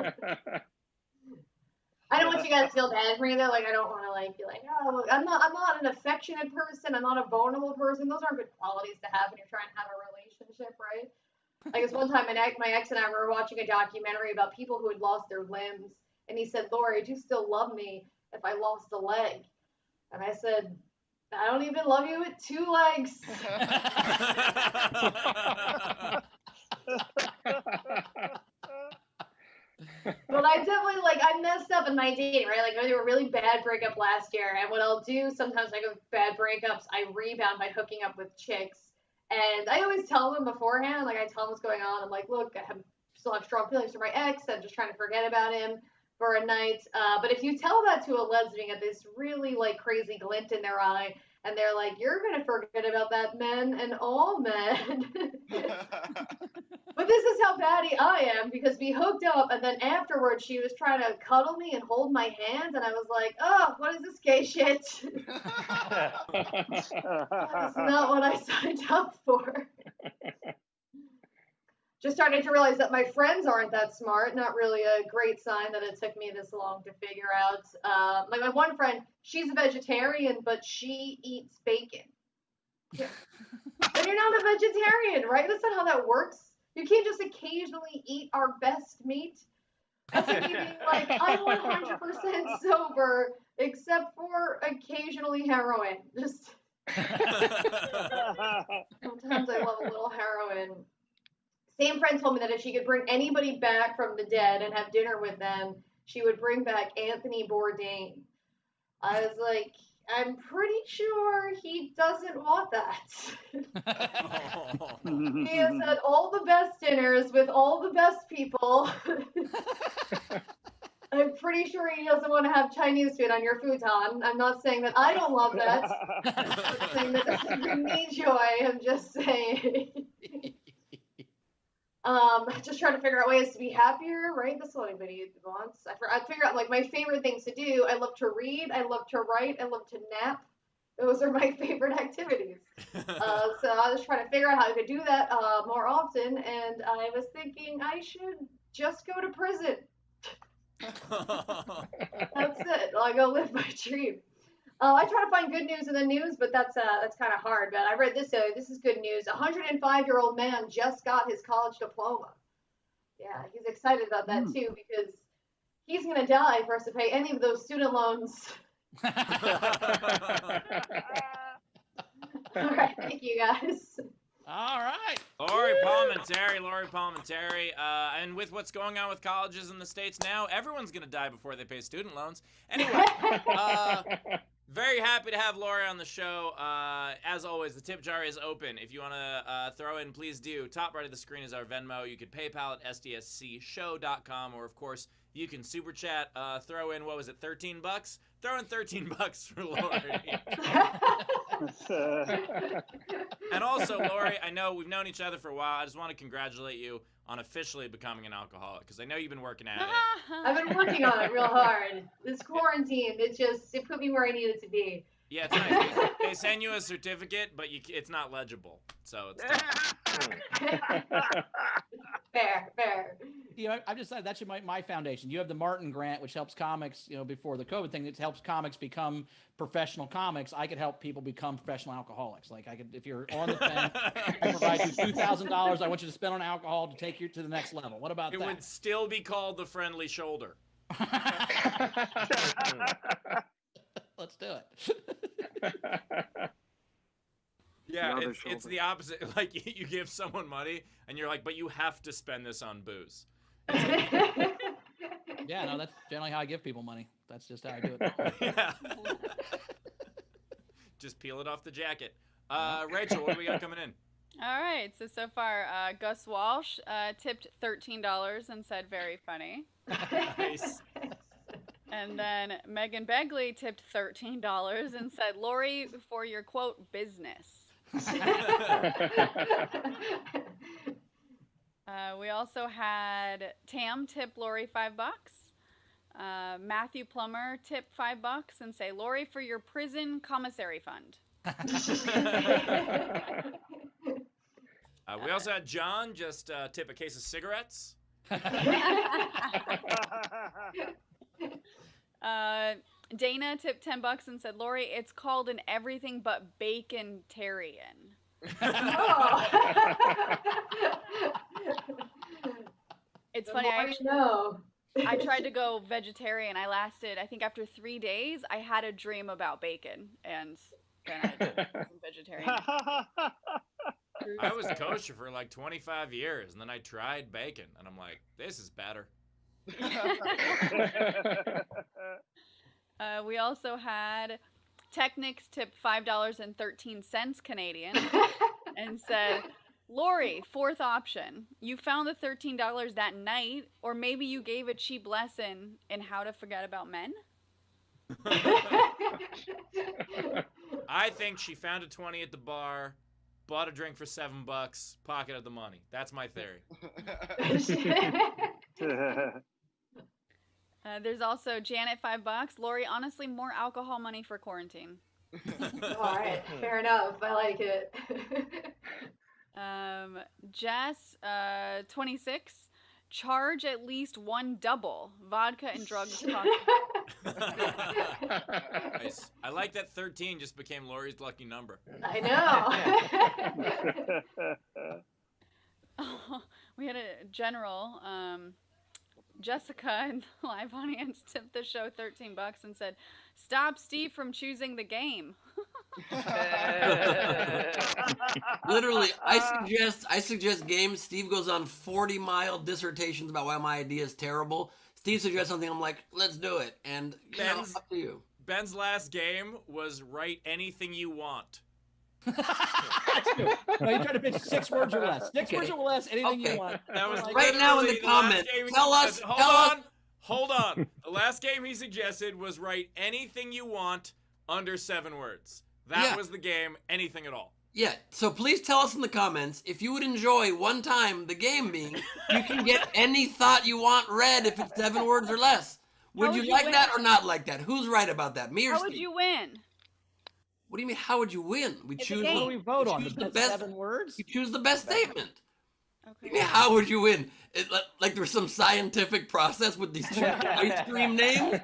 I don't want you guys to feel bad for me though. Like I don't want to be like, oh, I'm not an affectionate person. I'm not a vulnerable person. Those aren't good qualities to have when you're trying to have a relationship, right? Like this one time, my ex and I were watching a documentary about people who had lost their limbs, and he said, "Lori, do you still love me if I lost a leg?" And I said, I don't even love you with 2 legs. But I definitely, like, I messed up in my dating, right? Like, I did a really bad breakup last year, and what I'll do sometimes, like, with bad breakups, I rebound by hooking up with chicks. And I always tell them beforehand, like, I tell them what's going on. I'm like, look, still have strong feelings for my ex. I'm just trying to forget about him for a night. But if you tell that to a lesbian, get this really, like, crazy glint in their eye, and they're like, you're going to forget about that, men and all men. But this is how batty I am, because we hooked up, and then afterwards she was trying to cuddle me and hold my hand, and I was like, oh, what is this gay shit? That's not what I signed up for. Just started to realize that my friends aren't that smart. Not really a great sign that it took me this long to figure out. Like, my one friend, she's a vegetarian, but she eats bacon. Yeah. And you're not a vegetarian, right? That's not how that works. You can't just occasionally eat our best meat. That's like me being like, I'm 100% sober, except for occasionally heroin. Just sometimes I love a little heroin. Same friend told me that if she could bring anybody back from the dead and have dinner with them, she would bring back Anthony Bourdain. I was like, I'm pretty sure he doesn't want that. He has had all the best dinners with all the best people. I'm pretty sure he doesn't want to have Chinese food on your futon. I'm not saying that I don't love that. I'm not saying that doesn't bring me joy. I'm just saying. Just trying to figure out ways to be happier, right? That's what anybody wants. I figure out, like, my favorite things to do. I love to read. I love to write. I love to nap. Those are my favorite activities. So I was trying to figure out how I could do that more often, and I was thinking I should just go to prison. That's it. I'll go live my dream. I try to find good news in the news, but that's kind of hard. But I read this. This is good news. A 105-year-old man just got his college diploma. Yeah, he's excited about that too, because he's gonna die for us to pay any of those student loans. All right, thank you guys. All right. Lori Palminteri. And with what's going on with colleges in the States now, everyone's going to die before they pay student loans. Anyway, very happy to have Lori on the show. As always, the tip jar is open. If you want to throw in, please do. Top right of the screen is our Venmo. You can PayPal at sdscshow.com, or, of course, you can super chat. Throw in, what was it, $13? Throw in $13 for Lori. And also, Lori, I know we've known each other for a while. I just want to congratulate you on officially becoming an alcoholic, because I know you've been working at it. I've been working on it real hard. This quarantine, it put me where I needed to be. Yeah, it's nice. They send you a certificate, but it's not legible, so it's Fair. You know, I've decided that should be my foundation. You have the Martin Grant, which helps comics, you know, before the COVID thing, that helps comics become professional comics. I could help people become professional alcoholics. Like, I could, if you're on the fence, I provide you $2,000. I want you to spend on alcohol to take you to the next level. What about that? It would still be called the friendly shoulder. Let's do it. Yeah, it's the opposite. Like, you give someone money, and you're like, but you have to spend this on booze. Yeah, no, that's generally how I give people money. That's just how I do it. Yeah. Just peel it off the jacket. Rachel, what do we got coming in? All right, so far, Gus Walsh tipped $13 and said, very funny. Nice. And then Megan Begley tipped $13 and said, Lori, for your, quote, business. We also had Tam tip Lori $5. Matthew Plummer tip $5 and say, Lori, for your prison commissary fund. We also had John just tip a case of cigarettes. Dana tipped $10 and said, Lori, it's called an everything but bacon-tarian. Oh. It's funny, I tried to go vegetarian. I think after 3 days, I had a dream about bacon and and I wasn't vegetarian. I was kosher for like 25 years, and then I tried bacon, and I'm like, this is better. We also had Technics tip $5.13 Canadian and said, Lori, fourth option. You found the $13 that night, or maybe you gave a cheap lesson in how to forget about men? I think she found a 20 at the bar, bought a drink for $7, pocketed the money. That's my theory. There's also Janet, $5. Lori, honestly, more alcohol money for quarantine. All right, fair enough. I like it. Jess, 26. Charge at least one double. Vodka and drugs. Nice. I like that 13 just became Lori's lucky number. I know. We had a general, Jessica in the live audience tipped the show $13 and said, "Stop Steve from choosing the game." Literally, I suggest games. Steve goes on 40-mile dissertations about why my idea is terrible. Steve suggests something. I'm like, let's do it. And up to you. Ben's last game was write anything you want. That's good. No, you try to pitch 6 words or less. 6 words or less, anything you want. That was right now in the comments. Tell us. Hold on. The last game he suggested was write anything you want under 7 words. That was the game, anything at all. Yeah, so please tell us in the comments if you would enjoy one time the game being you can get any thought you want read if it's 7 words or less. Would you like that or not like that? Who's right about that? Me or Steve? How would you win? What do you mean, how would you win? We choose What do we vote on? The The best 7 words? You choose the best statement. Okay. Yeah, how would you win? Like there's some scientific process with these ice cream names?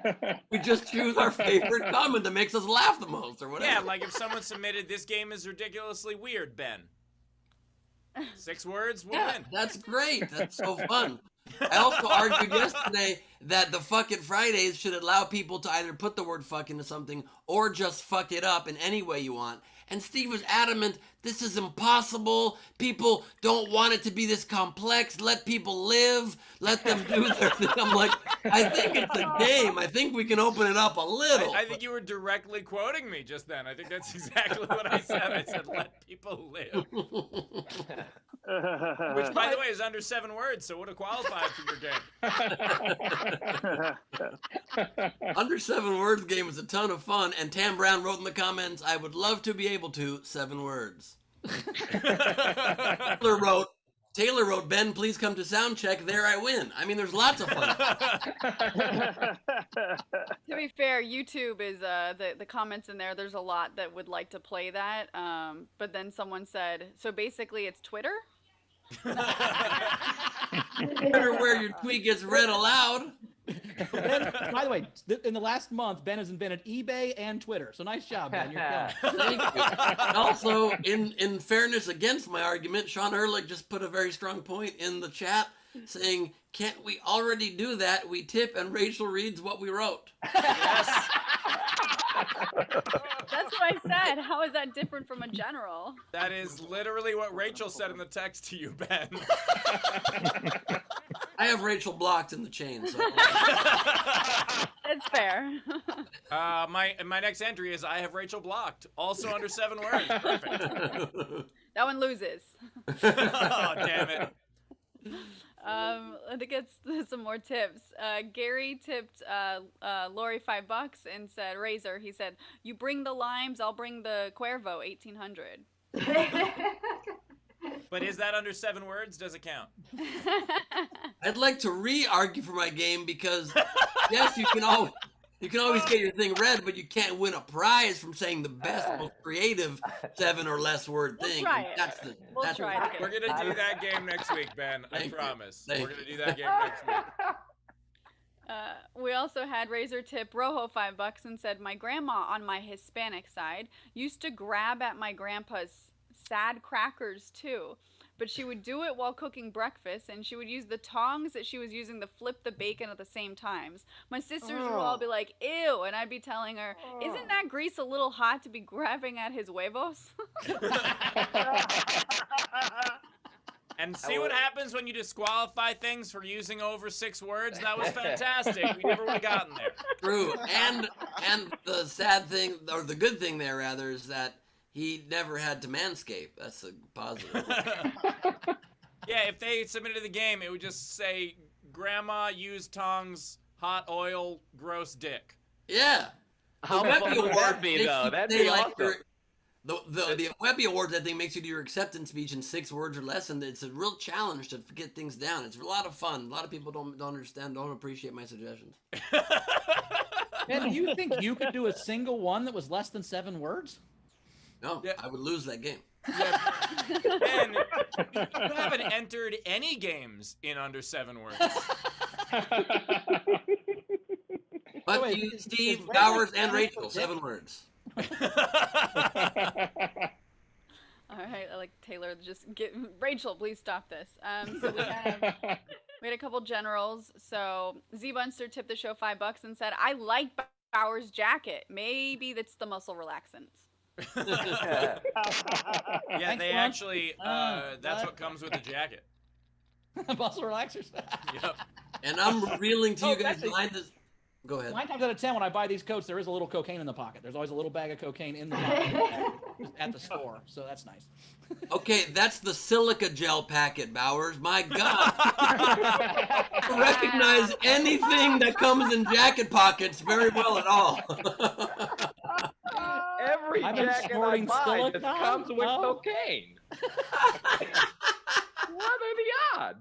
We just choose our favorite comment that makes us laugh the most or whatever. Yeah, like if someone submitted, this game is ridiculously weird, Ben. 6 words, we'll win. That's great. That's so fun. I also argued yesterday that the Fuck It Fridays should allow people to either put the word fuck into something or just fuck it up in any way you want. And Steve was adamant, this is impossible. People don't want it to be this complex. Let people live. Let them do their thing. I'm like, I think it's a game. I think we can open it up a little. I think you were directly quoting me just then. I think that's exactly what I said. I said, let people live. Which, by the way, is under 7 words, so would have qualified for your game. Under 7 words game is a ton of fun, and Tam Brown wrote in the comments, I would love to be able to 7 words. Taylor wrote, Ben, please come to sound check. There I win. I mean, there's lots of fun. To be fair, YouTube is the comments in there. There's a lot that would like to play that. But then someone said, so basically it's Twitter? Twitter where your tweet gets read aloud. Ben, by the way, in the last month, Ben has invented eBay and Twitter. So nice job, Ben. You're killing it. Thank you. And also, in fairness against my argument, Sean Ehrlich just put a very strong point in the chat saying, can't we already do that? We tip and Rachel reads what we wrote. Yes. That's what I said. How is that different from a general? That is literally what Rachel said in the text to you, Ben. I have Rachel blocked in the chain, so. It's fair. My next entry is I have Rachel blocked. Also under 7 words. Perfect. That one loses. Oh, damn it. To get some more tips, Gary tipped Lori $5 and said, Razor, he said, you bring the limes, I'll bring the Cuervo, 1800. But is that under 7 words? Does it count? I'd like to re-argue for my game because, yes, you can always get your thing read, but you can't win a prize from saying the best, most creative 7 or less word thing. We'll try it. We'll try it. We're going to do that game next week, Ben. I promise. We're going to do that game next week. We also had Razor tip Rojo $5 and said, my grandma on my Hispanic side used to grab at my grandpa's sad crackers too. but she would do it while cooking breakfast, and she would use the tongs that she was using to flip the bacon at the same times. My sisters would all be like, ew, and I'd be telling her, isn't that grease a little hot to be grabbing at his huevos? And see what happens when you disqualify things for using over 6 words? That was fantastic. We never would have gotten there. True. And the sad thing, or the good thing there, rather, is that he never had to manscape. That's a positive. Yeah, if they submitted the game, it would just say, Grandma used tongs, hot oil, gross dick. Yeah. How fun would that be, though? That'd be awesome. The Webby Awards, I think, makes you do your acceptance speech in 6 words or less, and it's a real challenge to get things down. It's a lot of fun. A lot of people don't understand, don't appreciate my suggestions. Man, do you think you could do a single one that was less than 7 words? No, yeah. I would lose that game. Yeah. Ben, you haven't entered any games in under 7 words. But wait, you, Steve, Bowers, and Rachel, 7 words. All right, I like Taylor. Just Rachel, please stop this. So we had a couple generals. So Z Bunster tipped the show $5 and said, "I like Bowers' jacket. Maybe that's the muscle relaxants." Yeah, they actually. That's what comes with the jacket. Muscle relaxers. Yep. And I'm revealing to you guys behind this. Go ahead. 9 times out of 10, when I buy these coats, there is a little cocaine in the pocket. There's always a little bag of cocaine in the pocket at the store, so that's nice. Okay, that's the silica gel packet, Bowers. My God. To recognize anything that comes in jacket pockets very well at all. Every jacket I buy just comes with cocaine. What are the odds?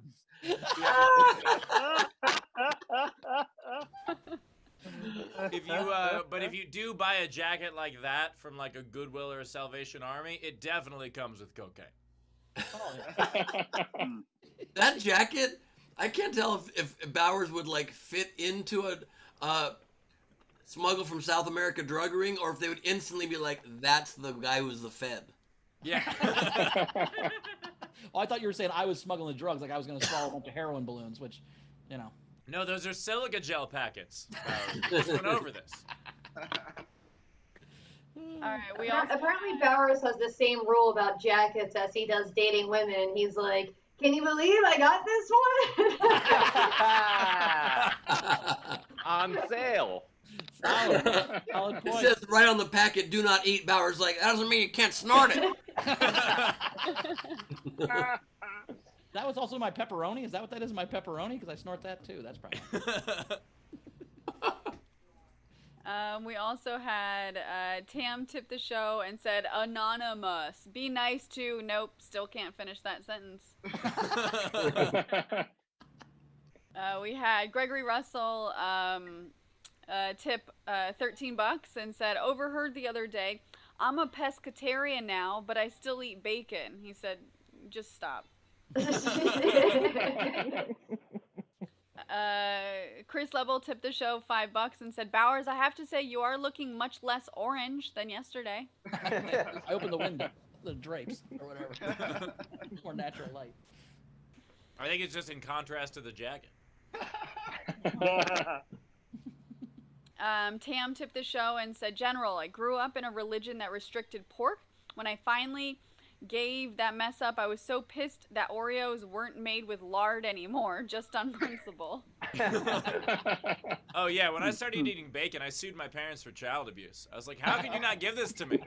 If you do buy a jacket like that from like a Goodwill or a Salvation Army, it definitely comes with cocaine. That jacket, I can't tell if Bowers would like fit into a smuggle from South America drug ring, or if they would instantly be like, that's the guy who's the Fed. Yeah. Oh, I thought you were saying I was smuggling drugs, like I was going to swallow a bunch of heroin balloons, which, you know. No, those are silica gel packets. Just went over this. All right, apparently Bowers has the same rule about jackets as he does dating women. He's like, "Can you believe I got this one?" On sale. Solid It says right on the packet, "Do not eat." Bowers like, that doesn't mean you can't snort it. That was also my pepperoni. Is that what that is, my pepperoni? Because I snort that too. That's probably. We also had Tam tip the show and said, "Anonymous. Be nice to." Nope, still can't finish that sentence. We had Gregory Russell tip $13 and said, "Overheard the other day, I'm a pescatarian now, but I still eat bacon." He said, "Just stop." Chris Level tipped the show $5 and said, "Bowers, I have to say you are looking much less orange than yesterday." I opened the window, the drapes, or whatever. More natural light. I think it's just in contrast to the jacket. Tam tipped the show and said, "General, I grew up in a religion that restricted pork. When I finally gave that mess up, I was so pissed that Oreos weren't made with lard anymore, just on principle." Oh yeah, when I started eating bacon, I sued my parents for child abuse. I was like, how could you not give this to me?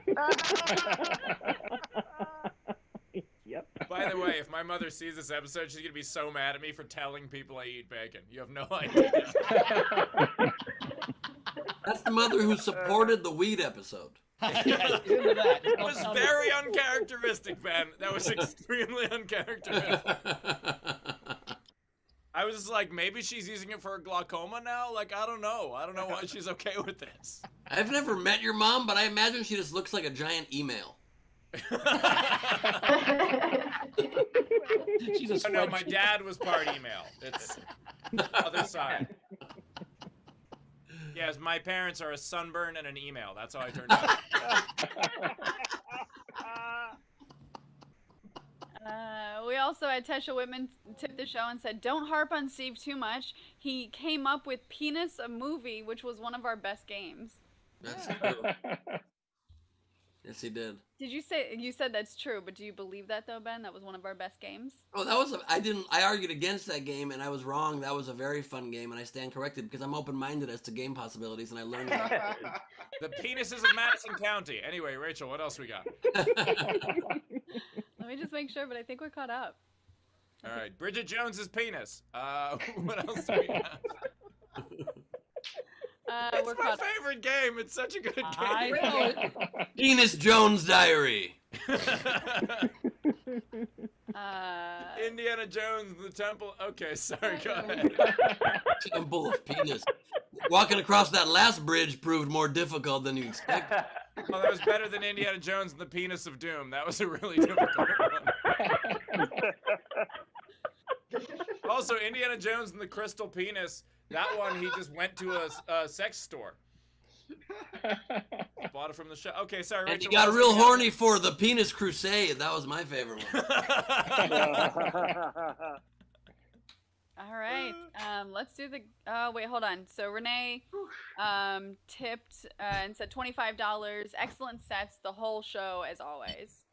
Yep. By the way, if my mother sees this episode, she's gonna be so mad at me for telling people I eat bacon. You have no idea. That's the mother who supported the weed episode. It was very uncharacteristic, Ben. That was extremely uncharacteristic. I was just like, maybe she's using it for glaucoma now? Like, I don't know. I don't know why she's okay with this. I've never met your mom, but I imagine she just looks like a giant email. She's a no, my dad was part email. It's the other side. Yes, my parents are a sunburn and an email. That's how I turned out. We also had Tesha Whitman tip the show and said, "Don't harp on Steve too much. He came up with Penis a Movie, which was one of our best games." That's true. Yes, he did. Did you say you said that's true? But do you believe that though, Ben? That was one of our best games. Oh, that was I argued against that game and I was wrong. That was a very fun game and I stand corrected because I'm open-minded as to game possibilities and I learned that. The penises of Madison County. Anyway, Rachel, what else we got? Let me just make sure, but I think we're caught up. All right, Bridget Jones's penis. What else do we have? It's my favorite game. It's such a good game. I know. Penis Jones Diary. Indiana Jones and the Temple. Okay, sorry, go ahead. Temple of Penis. Walking across that last bridge proved more difficult than you expected. Well, that was better than Indiana Jones and the Penis of Doom. That was a really difficult one. Also, Indiana Jones and the Crystal Penis. That one, he just went to a sex store. Bought it from the shop. Okay, sorry, Rachel. And he got real horny for the Penis Crusade. That was my favorite one. All right. Let's do the. Wait, hold on. So Renee tipped and said $25. Excellent sets. The whole show, as always.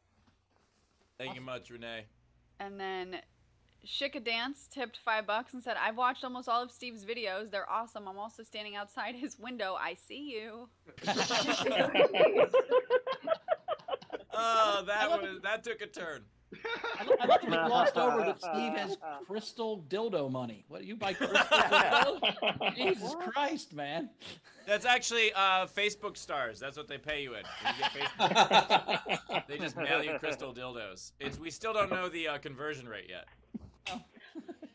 Thank you much, Renee. And then Shika Dance tipped $5 and said, "I've watched almost all of Steve's videos. They're awesome. I'm also standing outside his window. I see you." Oh, that took a turn. I love that we glossed over that Steve has crystal dildo money. What, you buy crystal dildos? Jesus Christ, man. That's actually Facebook stars. That's what they pay you in. When you get Facebook. They just mail you crystal dildos. We still don't know the conversion rate yet.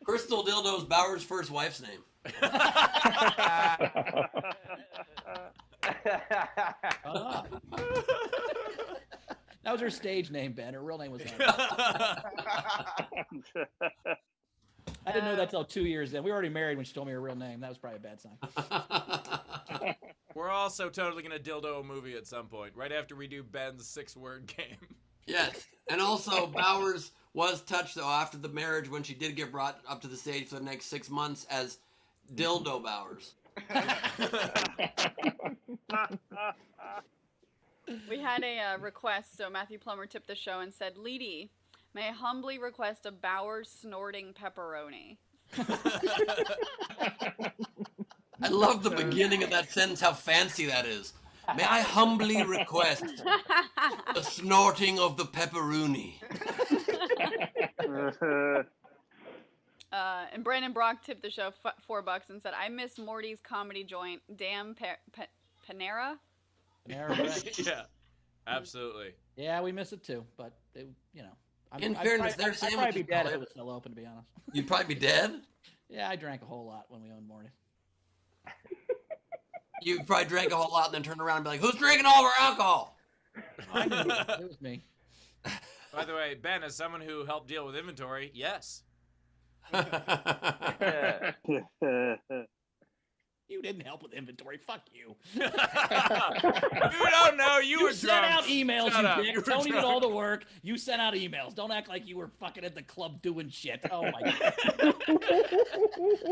Crystal Dildo's Bauer's first wife's name. That was her stage name, Ben. Her real name was Anna. I didn't know that till 2 years in. We were already married when she told me her real name. That was probably a bad sign. We're also totally going to dildo a movie at some point, right after we do Ben's 6-word game. Yes, and also Bowers was touched, though, after the marriage when she did get brought up to the stage for the next 6 months as Dildo Bowers. We had a request, so Matthew Plummer tipped the show and said, "Leedy, may I humbly request a Bowers snorting pepperoni?" I love the beginning of that sentence, how fancy that is. May I humbly request the snorting of the pepperoni? And Brandon Brock tipped the show $4 and said, "I miss Morty's comedy joint, Damn Panera." Yeah, absolutely. Yeah, we miss it too, but In fairness, their I'd sandwich probably be dead if it was still open, to be honest. You'd probably be dead? Yeah, I drank a whole lot when we owned Morty. You probably drank a whole lot and then turned around and be like, "Who's drinking all of our alcohol?" I knew it was me. By the way, Ben, as someone who helped deal with inventory, yes. You didn't help with inventory. Fuck you. You don't know. You were sent drunk. out emails, Shut up. you You dick. were Tony did drunk. all the work. You sent out emails. Don't act like you were fucking at the club doing shit. Oh my god.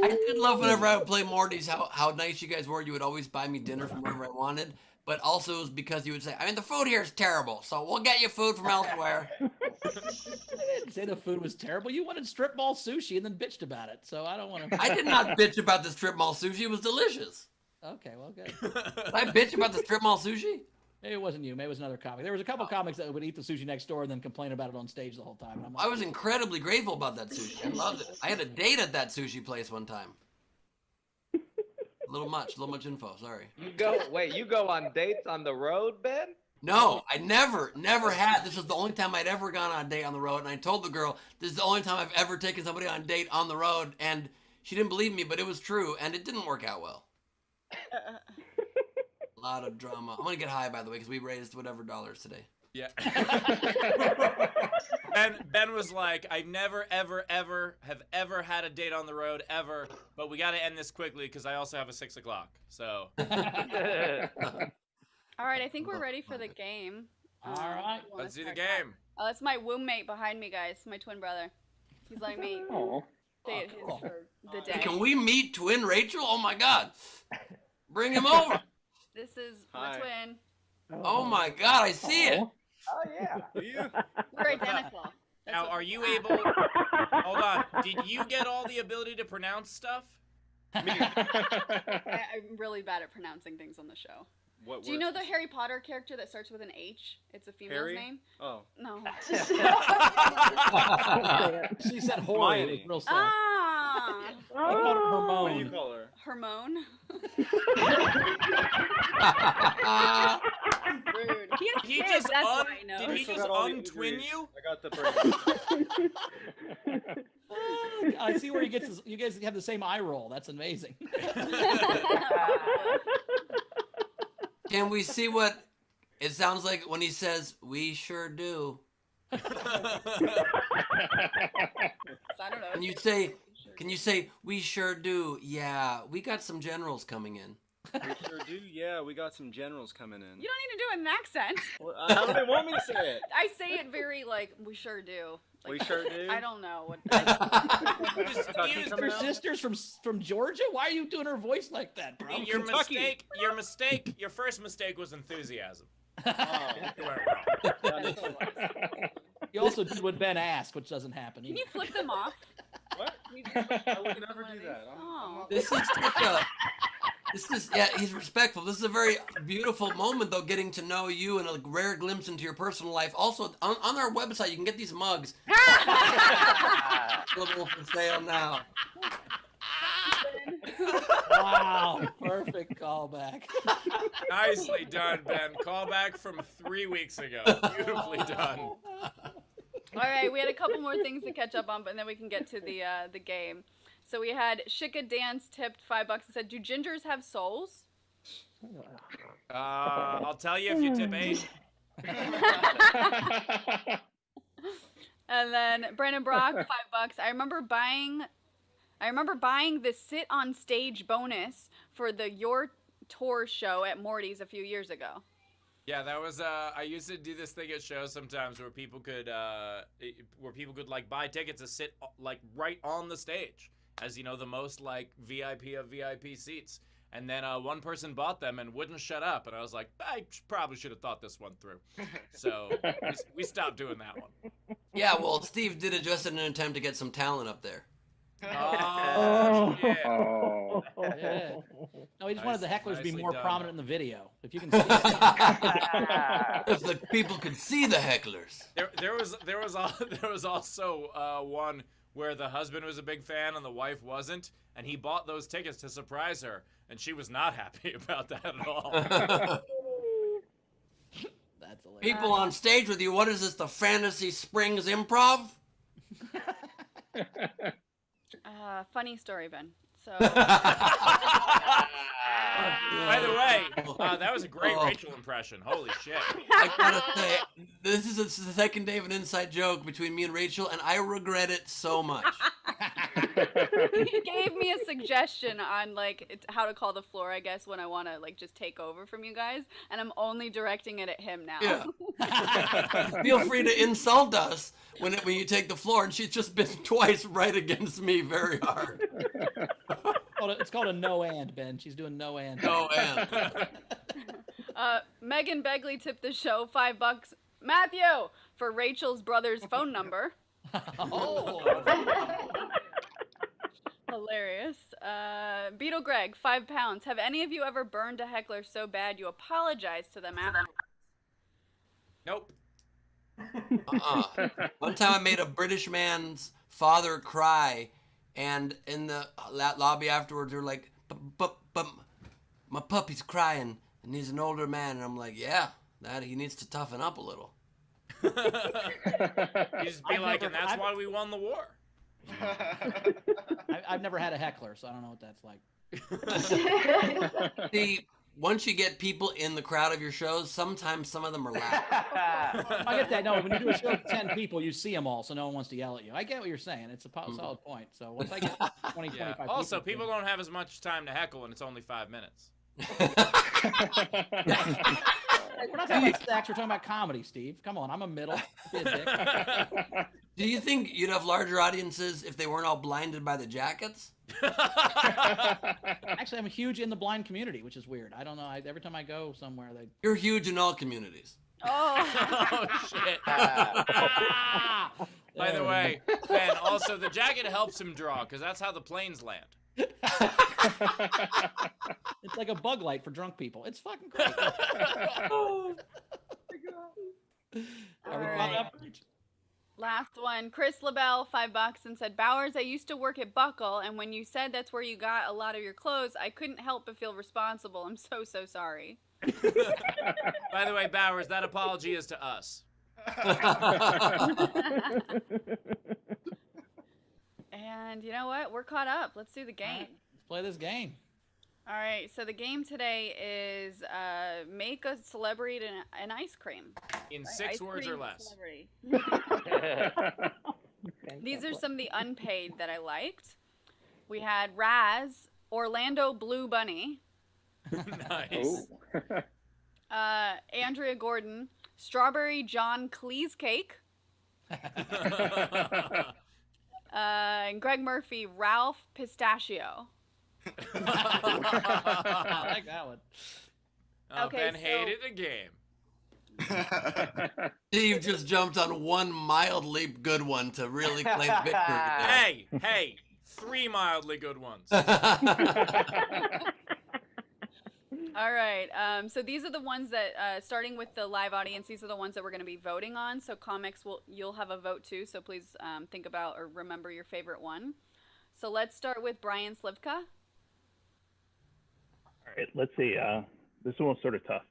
I did love whenever I would play Morty's, how nice you guys were. You would always buy me dinner from wherever I wanted. But also it was because you would say, the food here is terrible, so we'll get you food from elsewhere. I didn't say the food was terrible. You wanted strip mall sushi and then bitched about it. So I don't want to. I did not bitch about the strip mall sushi. It was delicious. Okay, well, good. Did I bitch about the strip mall sushi? Maybe it wasn't you. Maybe it was another comic. There was a couple comics that would eat the sushi next door and then complain about it on stage the whole time. And I'm like, I was incredibly grateful about that sushi. I loved it. I had a date at that sushi place one time. A little much info, sorry. You go on dates on the road, Ben? No, I never had. This was the only time I'd ever gone on a date on the road, and I told the girl, this is the only time I've ever taken somebody on a date on the road, and she didn't believe me, but it was true, and it didn't work out well. A lot of drama. I'm gonna get high, by the way, because we raised whatever dollars today. Yeah. Ben was like, "I've never, ever, ever have ever had a date on the road ever, but we got to end this quickly because I also have a 6 o'clock." So. All right, I think we're ready for the game. all right. Let's do the game. Oh, that's my womb mate behind me, guys. My twin brother. He's letting me Oh. stay at his cool. for the day. Can we meet twin Rachel? Oh my God. Bring him over. This is Hi. my twin. Oh my God, I see it. Oh yeah. Do you? We're identical. That's Now, what are people you think. able? Hold on. Did you get all the ability to pronounce stuff? I'm really bad at pronouncing things on the show. What Do you know words? the Harry Potter character that starts with an H? It's a female's Harry? name. Oh. No. She said Hori. It was Hermione. real sad. Ah, I called her What do you Hermione. call her? Hermione. Rude. He has Did he kids, just that's why I know. Did he still just got all the untwin injuries. you? I got the brain. I see where he gets his, you guys have the same eye roll. That's amazing. Can we see what it sounds like when he says, "We sure do"? I don't know. Can you say, "We sure do"? Yeah, we got some generals coming in. We sure do. Yeah, we got some generals coming in. You don't need to do an accent. Well, how do they want me to say it? I say it very like, we sure do. Like, We sure do. I don't know what. Kentucky coming Your out? sister's from Georgia? Why are you doing her voice like that, bro? Your Kentucky. mistake, your first mistake was enthusiasm. Oh, You went wrong. that is- You also did what Ben asked, which doesn't happen. Can either. you flip them off? What? Can you just flip I would them never one of do these? that. Oh. This is such a. Yeah, he's respectful. This is a very beautiful moment, though, getting to know you and a rare glimpse into your personal life. Also, on our website, you can get these mugs. Available for sale now. Wow, perfect callback. Nicely done, Ben. Callback from 3 weeks ago. Beautifully done. All right, we had a couple more things to catch up on, but then we can get to the game. So we had Shika Dance tipped $5 and said, "Do gingers have souls?" I'll tell you if you tip 8. And then Brandon Brock, $5. I remember buying the sit on stage bonus for the Your Tour show at Morty's a few years ago. Yeah, that was I used to do this thing at shows sometimes where people could like buy tickets to sit like right on the stage, as you know, the most like VIP of VIP seats. And then one person bought them and wouldn't shut up, and I was like, I probably should have thought this one through. So we stopped doing that one. Yeah, well, Steve did it just in an attempt to get some talent up there. Oh, shit. Oh. Yeah. No, he just wanted the hecklers to be Nicely more done. prominent in the video. If you can see it. If the people could see the hecklers. There was also one where the husband was a big fan and the wife wasn't, and he bought those tickets to surprise her, and she was not happy about that at all. That's hilarious. People on stage with you, what is this, the Fantasy Springs Improv? Funny story, Ben. So By the way, that was a great Rachel impression. Holy shit. I gotta say, this is the second day of an inside joke between me and Rachel, and I regret it so much. he gave me a suggestion on like how to call the floor, I guess, when I want to like just take over from you guys, and I'm only directing it at him now. Yeah. Feel free to insult us when you take the floor, and she's just been twice right against me very hard. It's called a no and, Ben. She's doing no and. No, and. Megan Begley tipped the show $5. Matthew for Rachel's brother's phone number. Oh. Hilarious. Beetle Greg, £5. Have any of you ever burned a heckler so bad you apologize to them after? Nope. One time I made a British man's father cry, and in the lobby afterwards, they're like, but my puppy's crying, and he's an older man, and I'm like, yeah, that he needs to toughen up a little. You just be like, and that's why we won the war. I've never had a heckler, so I don't know what that's like. See, once you get people in the crowd of your shows, sometimes some of them are loud. I get that. No, when you do a show with 10 people, you see them all, so no one wants to yell at you. I get what you're saying. It's a solid point. So once I get 20, Yeah. 25 Also, people don't have as much time to heckle, and it's only 5 minutes. We're not talking about sex. We're talking about comedy, Steve. Come on, I'm a middle. Be a dick. Do you think you'd have larger audiences if they weren't all blinded by the jackets? Actually, I'm huge in the blind community, which is weird. I don't know. Every time I go somewhere, they. You're huge in all communities. Oh. Oh shit. By the way, Ben, also the jacket helps him draw because that's how the planes land. It's like a bug light for drunk people. It's fucking great. All Are we right. caught up? Last one. Chris LaBelle, $5, and said, Bowers, I used to work at Buckle, and when you said that's where you got a lot of your clothes, I couldn't help but feel responsible. I'm so sorry. By the way, Bowers, that apology is to us. And you know what? We're caught up. Let's do the game. Let's play this game. All right. So the game today is make a celebrity an ice cream. In Right, 6 ice words or cream less. celebrity. These are some of the unpaid that I liked. We had Raz, Orlando Blue Bunny, Nice. Andrea Gordon, Strawberry John Cleese Cake, and Greg Murphy, Ralph Pistachio. I like that one. Oh, Okay, Ben so- hated the game. Steve just jumped on one mildly good one to really claim victory. Hey, 3 mildly good ones. All right. So these are the ones that, starting with the live audience, these are the ones that we're going to be voting on. So comics, you'll have a vote too. So please think about or remember your favorite one. So let's start with Brian Slivka. All right, let's see. This one's sort of tough.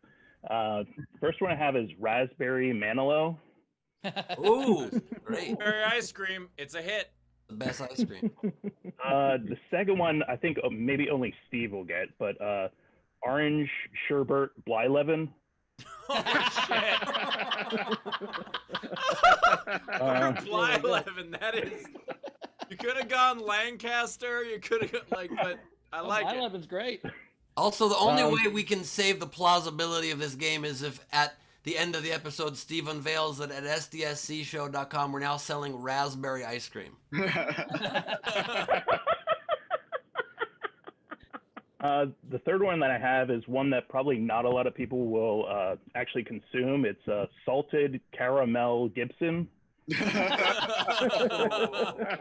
First one I have is Raspberry Manilow. Ooh, great. Berry ice cream, it's a hit. The best ice cream. The second one, I think maybe only Steve will get, but Orange Sherbet Blyleven. Oh shit. Blyleven, that is. You could have gone Lancaster. You could have but I like it. Blyleven's great. Also, the only way we can save the plausibility of this game is if at the end of the episode, Steve unveils that at sdscshow.com we're now selling raspberry ice cream. The third one that I have is one that probably not a lot of people will actually consume. It's salted caramel Gibson.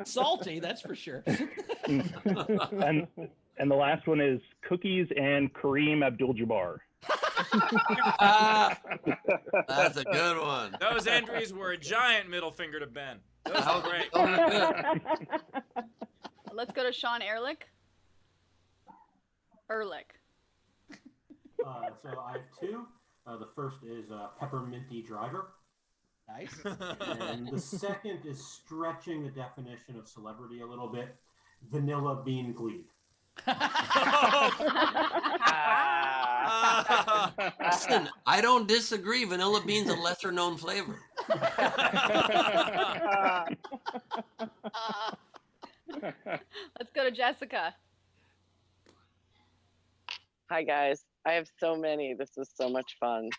Salty, that's for sure. And the last one is Cookies and Kareem Abdul-Jabbar. That's a good one. Those entries were a giant middle finger to Ben. Those were great. Let's go to Sean Ehrlich. So I have 2. The first is Pepperminty Driver. Nice. And the second is stretching the definition of celebrity a little bit. Vanilla Bean Gleib. Listen, I don't disagree. Vanilla bean's a lesser known flavor. Let's go to Jessica. Hi guys, I have so many. This was so much fun.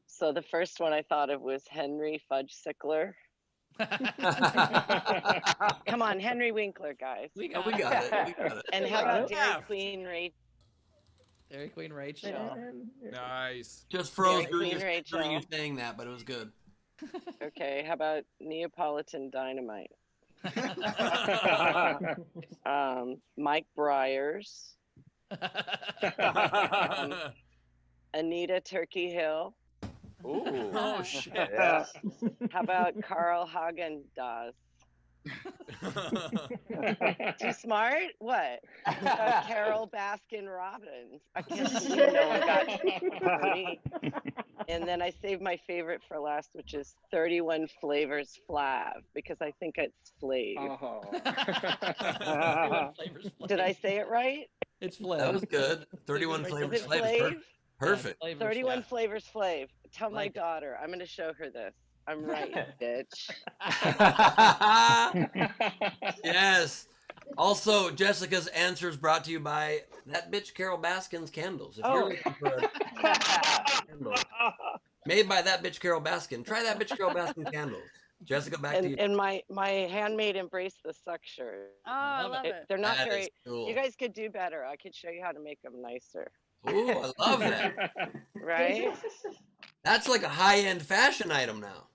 So the first one I thought of was Henry Fudge Sickler. Come on, Henry Winkler, guys. We got it. And how about Dairy Queen Rachel? Nice. Just froze Dairy during Queen you Rachel. saying that, but it was good. Okay, how about Neapolitan Dynamite? Mike Briers. Anita Turkey Hill. Ooh. Oh shit. Yeah. How about Carl Hagen Dazs? Too smart? What? Carol Baskin Robbins. I can't believe no one got me. And then I saved my favorite for last, which is 31 Flavors Flav, because I think it's Flav. Oh. Did I say it right? It's Flav. That was good. 31 Is flavors. it Flav? Perfect. 31 Flavors Flav. Tell my Like it. daughter. I'm going to show her this. I'm right, bitch. Yes. Also, Jessica's answer is brought to you by that bitch Carol Baskin's candles. If you're looking for a candle, Made by that bitch Carol Baskin. Try that bitch Carol Baskin candles. Jessica, back to you. And my handmade Embrace the Suck shirt. Oh, I love it. They're not That very. is cool. You guys could do better. I could show you how to make them nicer. Ooh, I love that. Right? That's like a high-end fashion item now.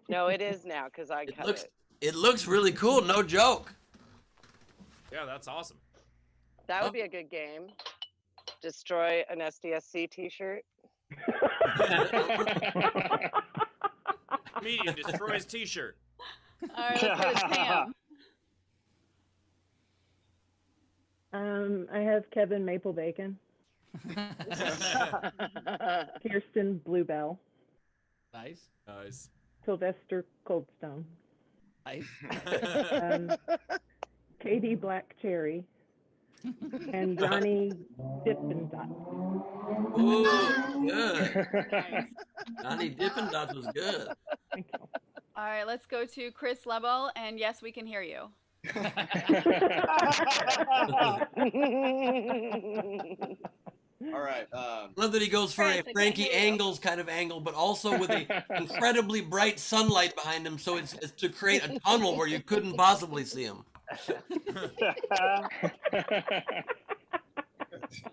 No, it is now because I cut it. It looks really cool, no joke. Yeah, that's awesome. That would be a good game. Destroy an SDSC t-shirt. Comedian destroys t-shirt. All right, let's go to Tam. I have Kevin Maple Bacon. Kirsten Bluebell. Nice. Nice. Sylvester Coldstone. Nice. Katie Black Cherry. And Johnny Dippin' Dots. Ooh, good. Johnny Dippin' Dots was good. Thank you. All right, let's go to Chris Lebel, and yes, we can hear you. All right. Love that he goes for a Frankie Angles kind of angle, but also with a incredibly bright sunlight behind him, so it's to create a tunnel where you couldn't possibly see him.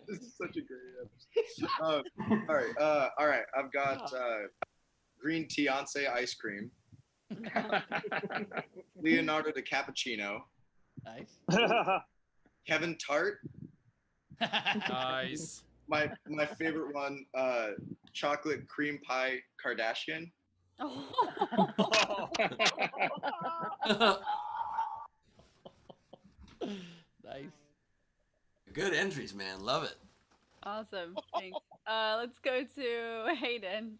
This is such a great episode. All right. I've got green Tiance ice cream. Leonardo DiCappuccino. Nice. Kevin Tart. Nice. My favorite one, chocolate cream pie Kardashian. Nice. Good entries, man. Love it. Awesome. Thanks. Let's go to Hayden.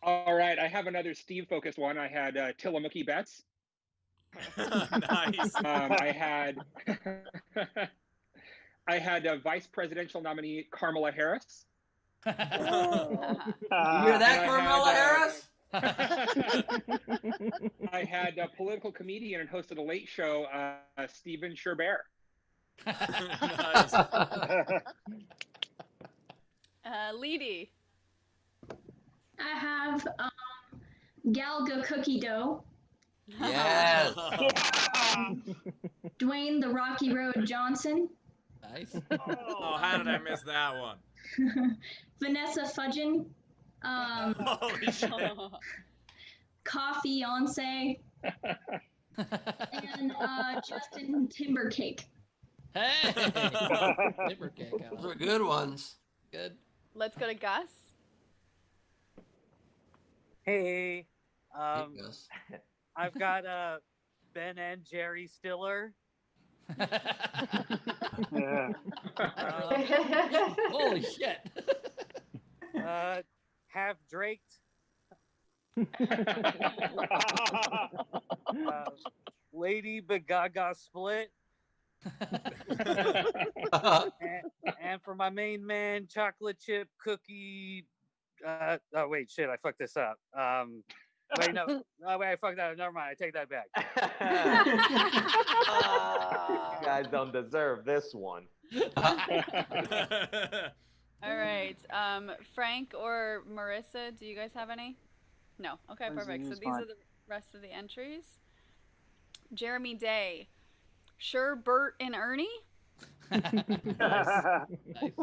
All right, I have another Steve-focused one. I had Tillamook Betts. Nice. I had Vice Presidential nominee Kamala Harris. You hear that, Kamala Harris? I had a political comedian and host of the Late Show, Stephen Sherbert. Nice. Leedy. I have Gallagher cookie dough. Yes. Dwayne the Rocky Road Johnson. Nice. Oh, how did I miss that one? Vanessa Fudgen. Holy shit. Coffee Once. And Justin Timbercake. Hey! Timbercake. Those are good ones. Good. Let's go to Gus. Hey, Gus. I've got Ben and Jerry Stiller. Holy shit. Half Draked. Lady Bagaga Split. and for my main man, chocolate chip cookie. Oh wait, shit! I fucked this up. Wait, no. Oh, wait, I fucked that up. Never mind. I take that back. You guys don't deserve this one. All right. Frank or Marissa, do you guys have any? No. Okay, perfect. So these are the rest of the entries. Jeremy Day. Sure, Bert and Ernie? Nice.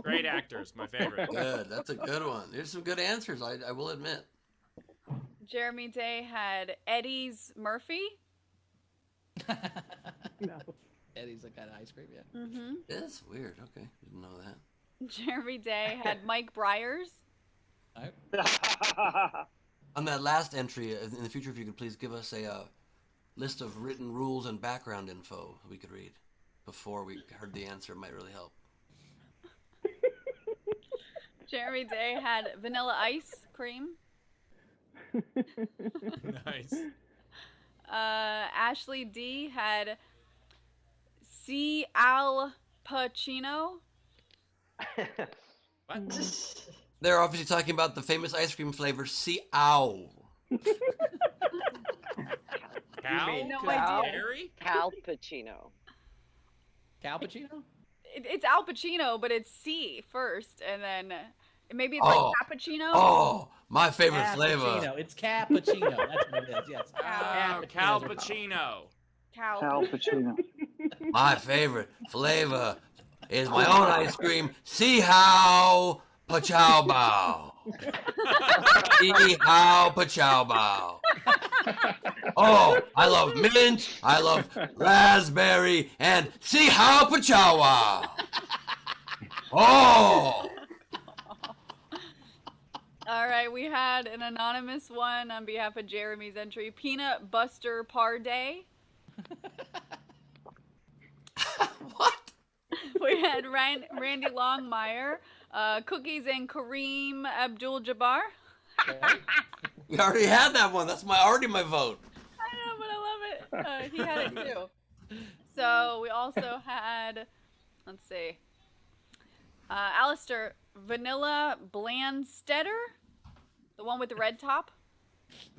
Great actors, my favorite. Good. That's a good one. There's some good answers, I will admit. Jeremy Day had Eddie's Murphy. No. Eddie's a kind of ice cream, yeah. Mm-hmm. That's weird. Okay. Didn't know that. Jeremy Day had Mike Briers. On that last entry, in the future, if you could please give us a list of written rules and background info we could read before we heard the answer. It might really help. Jeremy Day had Vanilla Ice Cream. Nice. Ashley D had C. Al Pacino. What? They're obviously talking about the famous ice cream flavor, Ow. Cal? No Cal? idea. Cal Pacino. Cal Pacino? It's Al Pacino, but it's C first, and then Maybe it's like cappuccino. Oh, my favorite flavor. Cappuccino. It's cappuccino. That's what it is. Yes. Calpuccino. Calpuccino. My favorite flavor is my own ice cream. See how pachow bow. See how pachow bow. Oh, I love mint. I love raspberry, and see how pachow wow. Oh. All right, we had an anonymous one on behalf of Jeremy's entry. Peanut Buster Parday. What? We had Randy Longmire. Cookies and Kareem Abdul-Jabbar. We already had that one. That's already my vote. I know, but I love it. He had it too. So we also had, let's see, Alistair Vanilla Blandstetter, the one with the red top.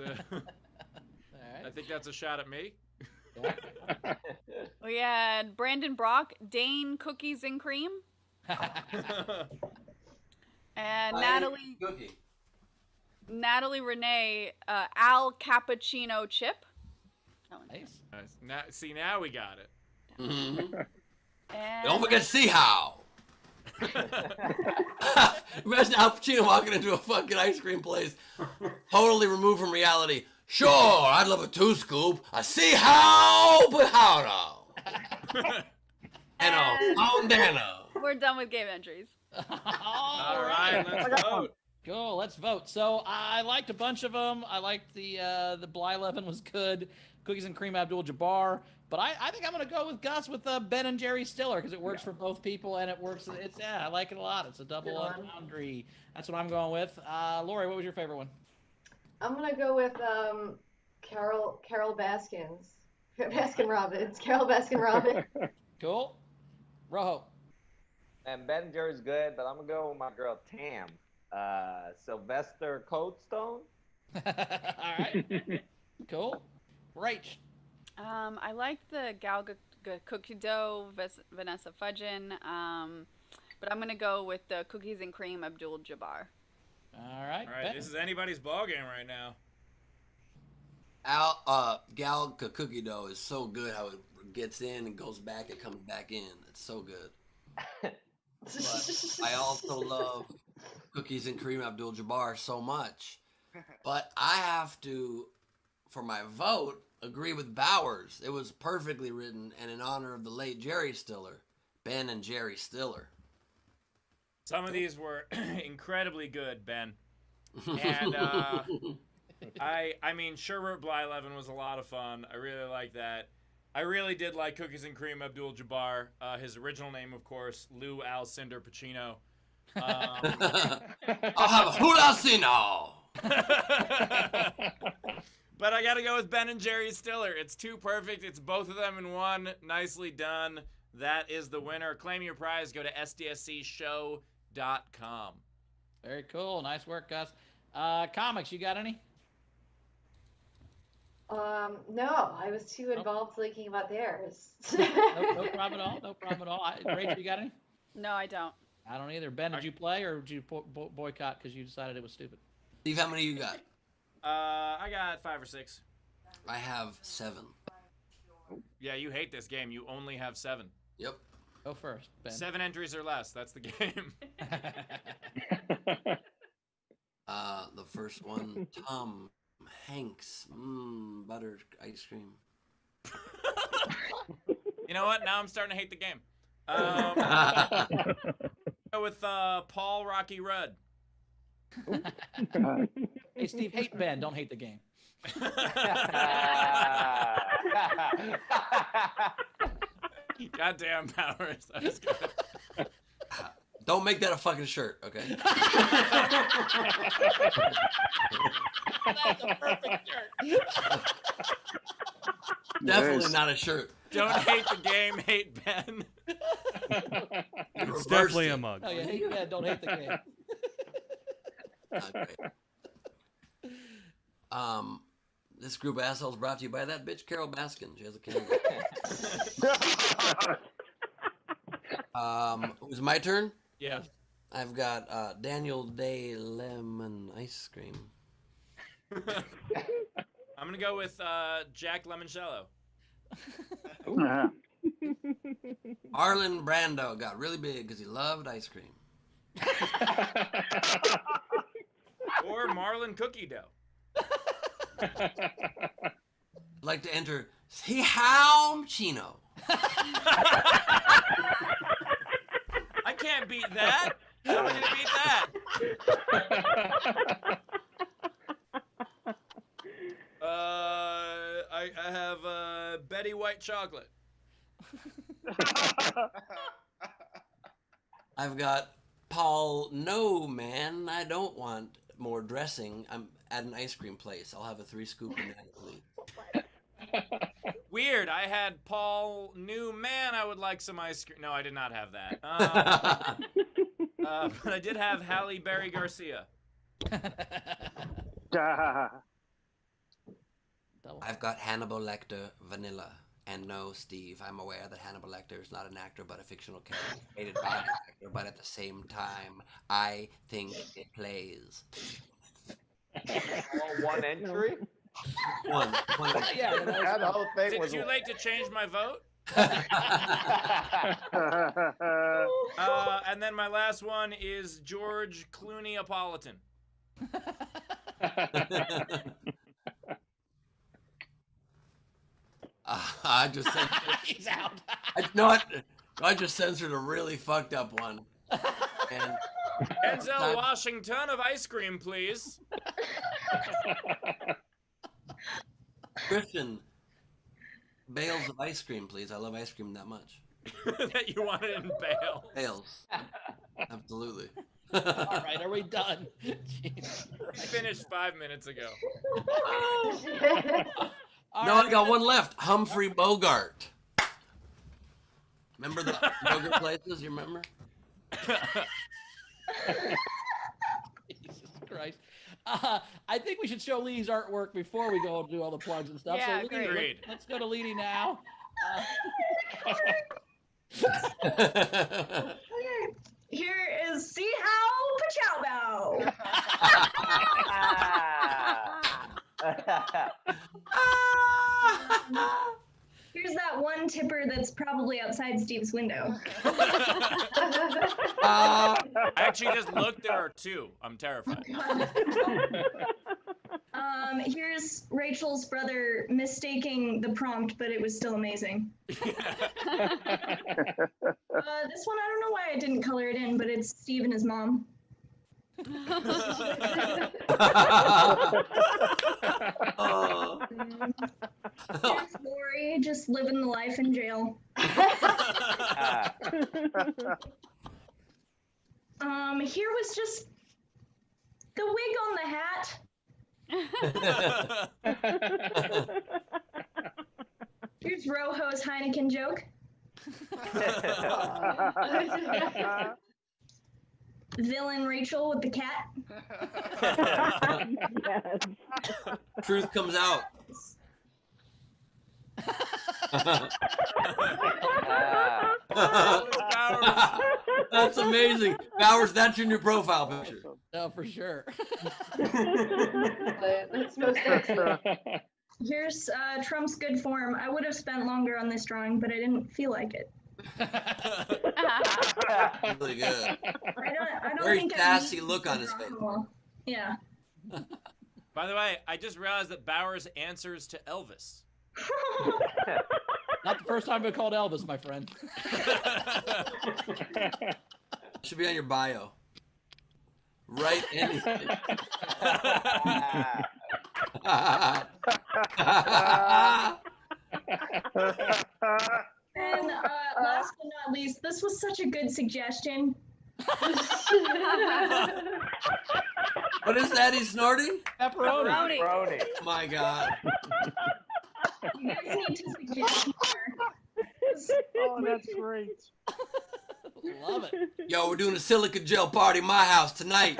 I think that's a shot at me. We had Brandon Brock, Dane Cookies and Cream. And Natalie Renee, Al Cappuccino Chip. Nice. Now we got it. Mm-hmm. And Don't forget see how. Imagine Al Pacino walking into a fucking ice cream place, totally removed from reality. Sure, I'd love a 2-scoop. I see how, but how now. And a bandana. We're done with game entries. All right, let's vote. Cool, let's vote. So I liked a bunch of them. I liked the Bly11 was good. Cookies and Cream Abdul-Jabbar. But I think I'm going to go with Gus with Ben and Jerry Stiller because it works for both people and it works. I like it a lot. It's a double entendre. That's what I'm going with. Lori, what was your favorite one? I'm going to go with Carol Baskins. Baskin Robbins. Carol Baskin Robbins. Cool. Rojo. And Ben and Jerry's good, but I'm going to go with my girl Tam. Sylvester Coldstone. All right. Cool. Rach. I like the cookie dough, Vanessa Fudgen, but I'm gonna go with the Cookies and Cream Abdul-Jabbar. All right. All right. This is anybody's ball game right now. Gal cookie dough is so good how it gets in and goes back and comes back in. It's so good. But I also love Cookies and Cream Abdul-Jabbar so much. But I have to, for my vote, agree with Bowers. It was perfectly written and in honor of the late Jerry Stiller. Ben and Jerry Stiller. Some of these were incredibly good, Ben. And I mean, Sherbert Bly11 was a lot of fun. I really like that. I really did like Cookies and Cream Abdul-Jabbar. His original name, of course, Lou Alcindor Pacino. I'll have a Hulasino. But I gotta go with Ben and Jerry Stiller. It's too perfect. It's both of them in one. Nicely done. That is the winner. Claim your prize. Go to sdscshow.com. Very cool. Nice work, Gus. Comics, you got any? No, I was too involved thinking about theirs. No problem at all. No problem at all. Rachel, you got any? No, I don't. I don't either. Ben, did you play or did you boycott because you decided it was stupid? Steve, how many you got? I got 5 or 6. I have 7. Yeah, you hate this game. You only have 7. Yep. Go first, Ben. 7 entries or less. That's the game. The first one, Tom Hanks, butter ice cream. You know what? Now I'm starting to hate the game. Go with Paul Rocky Rudd. Hey, Steve, hate Ben. Don't hate the game. Goddamn Powers. That was good. Don't make that a fucking shirt, okay? That's a perfect shirt. Definitely not a shirt. Don't hate the game, hate Ben. It's definitely a mug. Oh, yeah, hate Ben, don't hate the game. Not great. This group of assholes brought to you by that bitch Carol Baskin. She has a camera. It was my turn? Yeah. I've got Daniel Day Lemon Ice Cream. I'm gonna go with Jack Lemoncello. Marlon Brando got really big because he loved ice cream. Or Marlon Cookie Dough. I'd like to enter See How Chino. I can't beat that. How am I gonna beat that? I have Betty White chocolate. I've got Paul. No, man, I don't want more dressing. I'm at an ice cream place. I'll have a 3-scoop banana, please. Weird. I had Paul New Man. I would like some ice cream. No, I did not have that. But I did have Halle Berry Garcia. I've got Hannibal Lecter Vanilla. And no, Steve, I'm aware that Hannibal Lecter is not an actor but a fictional character created by an actor, but at the same time, I think it plays. All one entry? One. Yeah, that whole thing Is it was too late to change my vote? And then my last one is George Clooney-Apolitan. I just censored. He's out. I just censored a really fucked up one. And Denzel Washington of ice cream, please. Christian, bales of ice cream, please. I love ice cream that much. That you wanted in bail. Bales. Absolutely. All right, are we done? We finished 5 minutes ago. No, I got one left. Humphrey Bogart. Remember the yogurt places? You remember? Jesus Christ. I think we should show Lee's artwork before we go do all the plugs and stuff. Yeah, so Lee, agreed. let's go to Leedy now. Here is See How Pachow Bow. Here's that one tipper that's probably outside Steve's window. I actually just looked. There are 2. I'm terrified. Here's Rachel's brother mistaking the prompt, but it was still amazing. This one, I don't know why I didn't color it in, but it's Steve and his mom. Here's Lori, just living the life in jail. Here was just the wig on the hat. Here's Rojo's Heineken joke. Villain Rachel with the cat. Truth comes out. That's amazing. Bowers, that's your new profile picture. No, for sure. That's most excellent. Here's Trump's good form. I would have spent longer on this drawing, but I didn't feel like it. Really good. I don't Very think I sassy need look to on his draw face. well. Yeah. By the way, I just realized that Bowers answers to Elvis. Not the first time I've been called Elvis, my friend. Should be on your bio. Write anything. And last but not least, this was such a good suggestion. What is that he's snorting? Pepperoni. Pepperoni. My God. You guys need to suggest more. Oh, that's great. Love it. Yo, we're doing a silica gel party at my house tonight.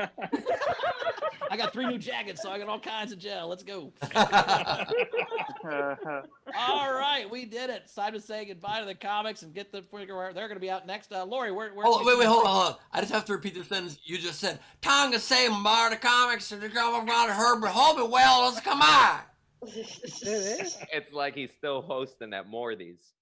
I got 3 new jackets, so I got all kinds of gel. Let's go. All right, we did it. It's time to say goodbye to the comics and get the figure. They're going to be out next. Lori, where? Oh, wait, hold on. I just have to repeat the sentence you just said. Tonga say bar the comics and the come around Herbert Holby. Well, let's come on. It's like he's still hosting at Morty's.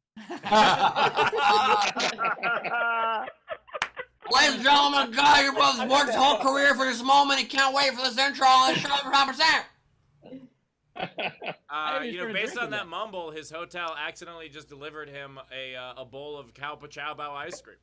Ladies and gentlemen, Gallagher Brothers worked his whole career for this moment. He can't wait for this intro on the show for 5%. Based on that mumble, his hotel accidentally just delivered him a bowl of cow chow bao ice cream.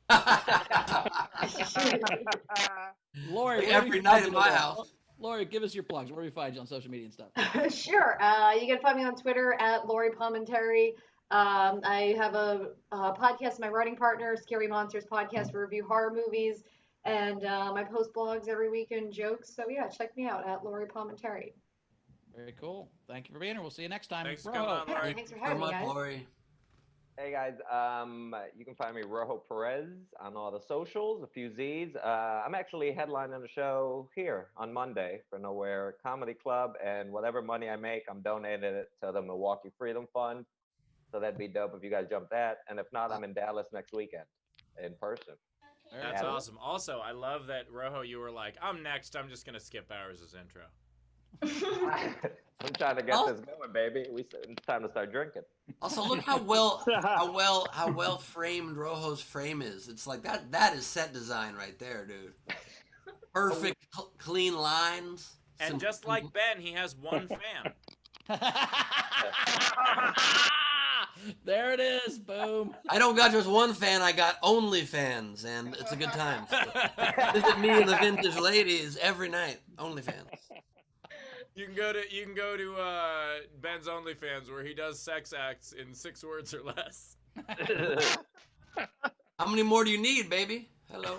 Lori, every night in my house. Lori, give us your plugs. Where do we find you on social media and stuff? Sure. You can find me on Twitter at Lori Palminteri. I have a podcast, my writing partner, Scary Monsters Podcast, to review horror movies, and I post blogs every week and jokes. So yeah, check me out at Lori Palminteri. Very cool. Thank you for being here. We'll see you next time. Thanks for coming on, Lori. Thanks for having me, guys. Lori. Hey guys, you can find me Rojo Perez on all the socials, a few Z's. I'm actually headlining the show here on Monday for Nowhere Comedy Club, and whatever money I make, I'm donating it to the Milwaukee Freedom Fund. So that'd be dope if you guys jump that. And if not, I'm in Dallas next weekend in person. That's awesome. Also, I love that, Rojo, you were like, I'm next. I'm just going to skip Bowers' intro. I'm trying to get this going, baby. It's time to start drinking. Also, look how well framed Rojo's frame is. It's like that is set design right there, dude. Perfect, clean lines. And just like Ben, he has one fan. There it is. Boom. I don't got just one fan. I got only fans, and it's a good time. So visit me and the vintage ladies every night. Only fans. You can go to Ben's OnlyFans where he does sex acts in 6 words or less. How many more do you need, baby? Hello.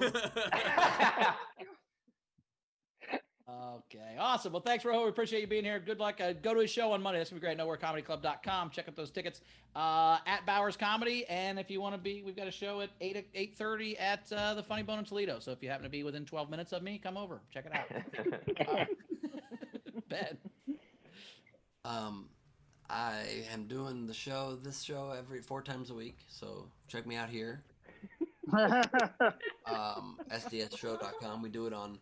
Okay, awesome. Well, thanks, Rojo. We appreciate you being here. Good luck. Go to his show on Monday. That's going to be great. NowhereComedyClub.com. Check out those tickets at Bowers Comedy. And if you want to be, we've got a show at 8:30 at the Funny Bone in Toledo. So if you happen to be within 12 minutes of me, come over. Check it out. Ben. I am doing this show every 4 times a week. So check me out here. SDSshow.com. We do it on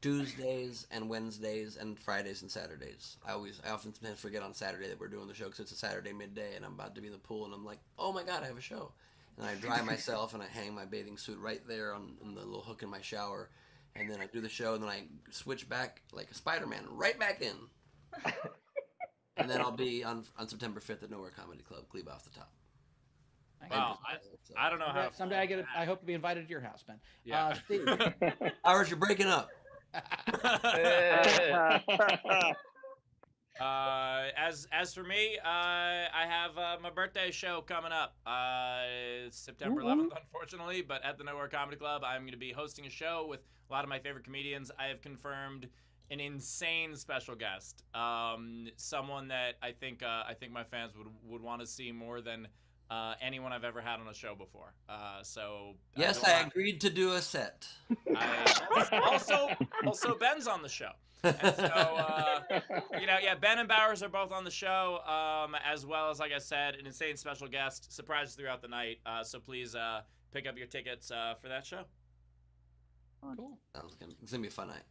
Tuesdays and Wednesdays and Fridays and Saturdays. I often forget on Saturday that we're doing the show because it's a Saturday midday and I'm about to be in the pool and I'm like, oh my God, I have a show. And I dry myself and I hang my bathing suit right there on the little hook in my shower. And then I do the show and then I switch back like a Spider-Man right back in. And then I'll be on September 5th at Nowhere Comedy Club, Gleib off the top. Wow, I don't know how. Someday I hope to be invited to your house, Ben. Yeah. Steve. Ours, you're breaking up. As for me, I have my birthday show coming up. It's September 11th, unfortunately, but at the Nowhere Comedy Club, I'm going to be hosting a show with a lot of my favorite comedians. I have confirmed an insane special guest, someone that I think my fans would want to see more than anyone I've ever had on a show before. Yes, I agreed to do a set. Also, Ben's on the show. And so, Ben and Bowers are both on the show, as well as, like I said, an insane special guest, surprises throughout the night. So please pick up your tickets for that show. Cool. It's going to be a fun night.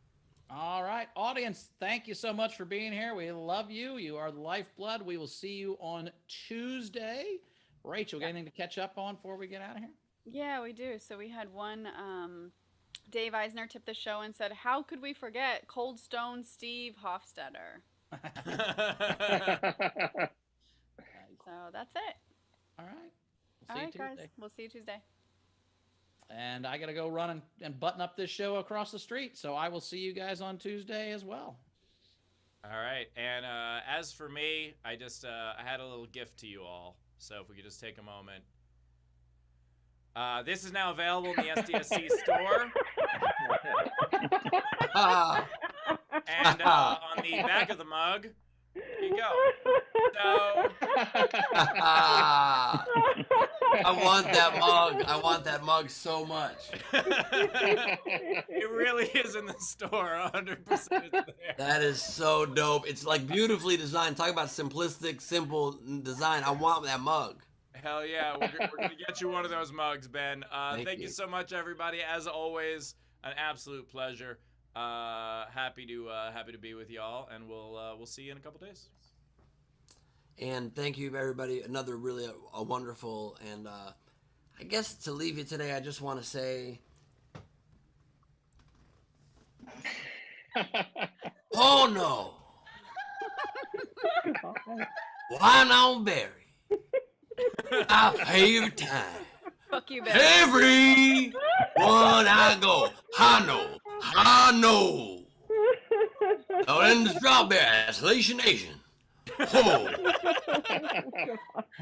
All right, audience, thank you so much for being here. We love you. You are the lifeblood. We will see you on Tuesday. Rachel, got anything to catch up on before we get out of here? Yeah, we do. So we had one, Dave Eisner tipped the show and said, how could we forget Cold Stone Steve Hofstetter? So that's it. All right. All right, guys. We'll see you Tuesday. And I got to go run and button up this show across the street. So I will see you guys on Tuesday as well. All right. And as for me, I had a little gift to you all. So if we could just take a moment. This is now available in the SDSC store. And on the back of the mug, here you go. So I want that mug. I want that mug so much. It really is in the store. 100% it's there. That is so dope. It's like beautifully designed. Talk about simplistic, simple design. I want that mug. Hell yeah, we're gonna get you one of those mugs, Ben. Thank you so much, everybody. As always, an absolute pleasure. Happy to be with y'all, and we'll see you in a couple days. And thank you, everybody. Another really a wonderful, and I guess to leave you today, I just want to say, oh no, why not Barry? Our favorite time. Fuck you, Barry. Every one I go, I know. Oh, and the strawberry, Isolation Nation.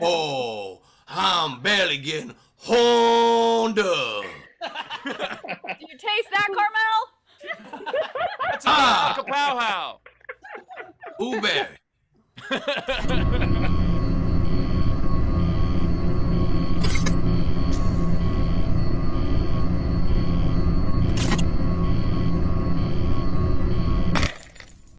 Oh, I'm barely getting horned up. Do you taste that, Carmel? That's a pow-how. Ooh, Barry.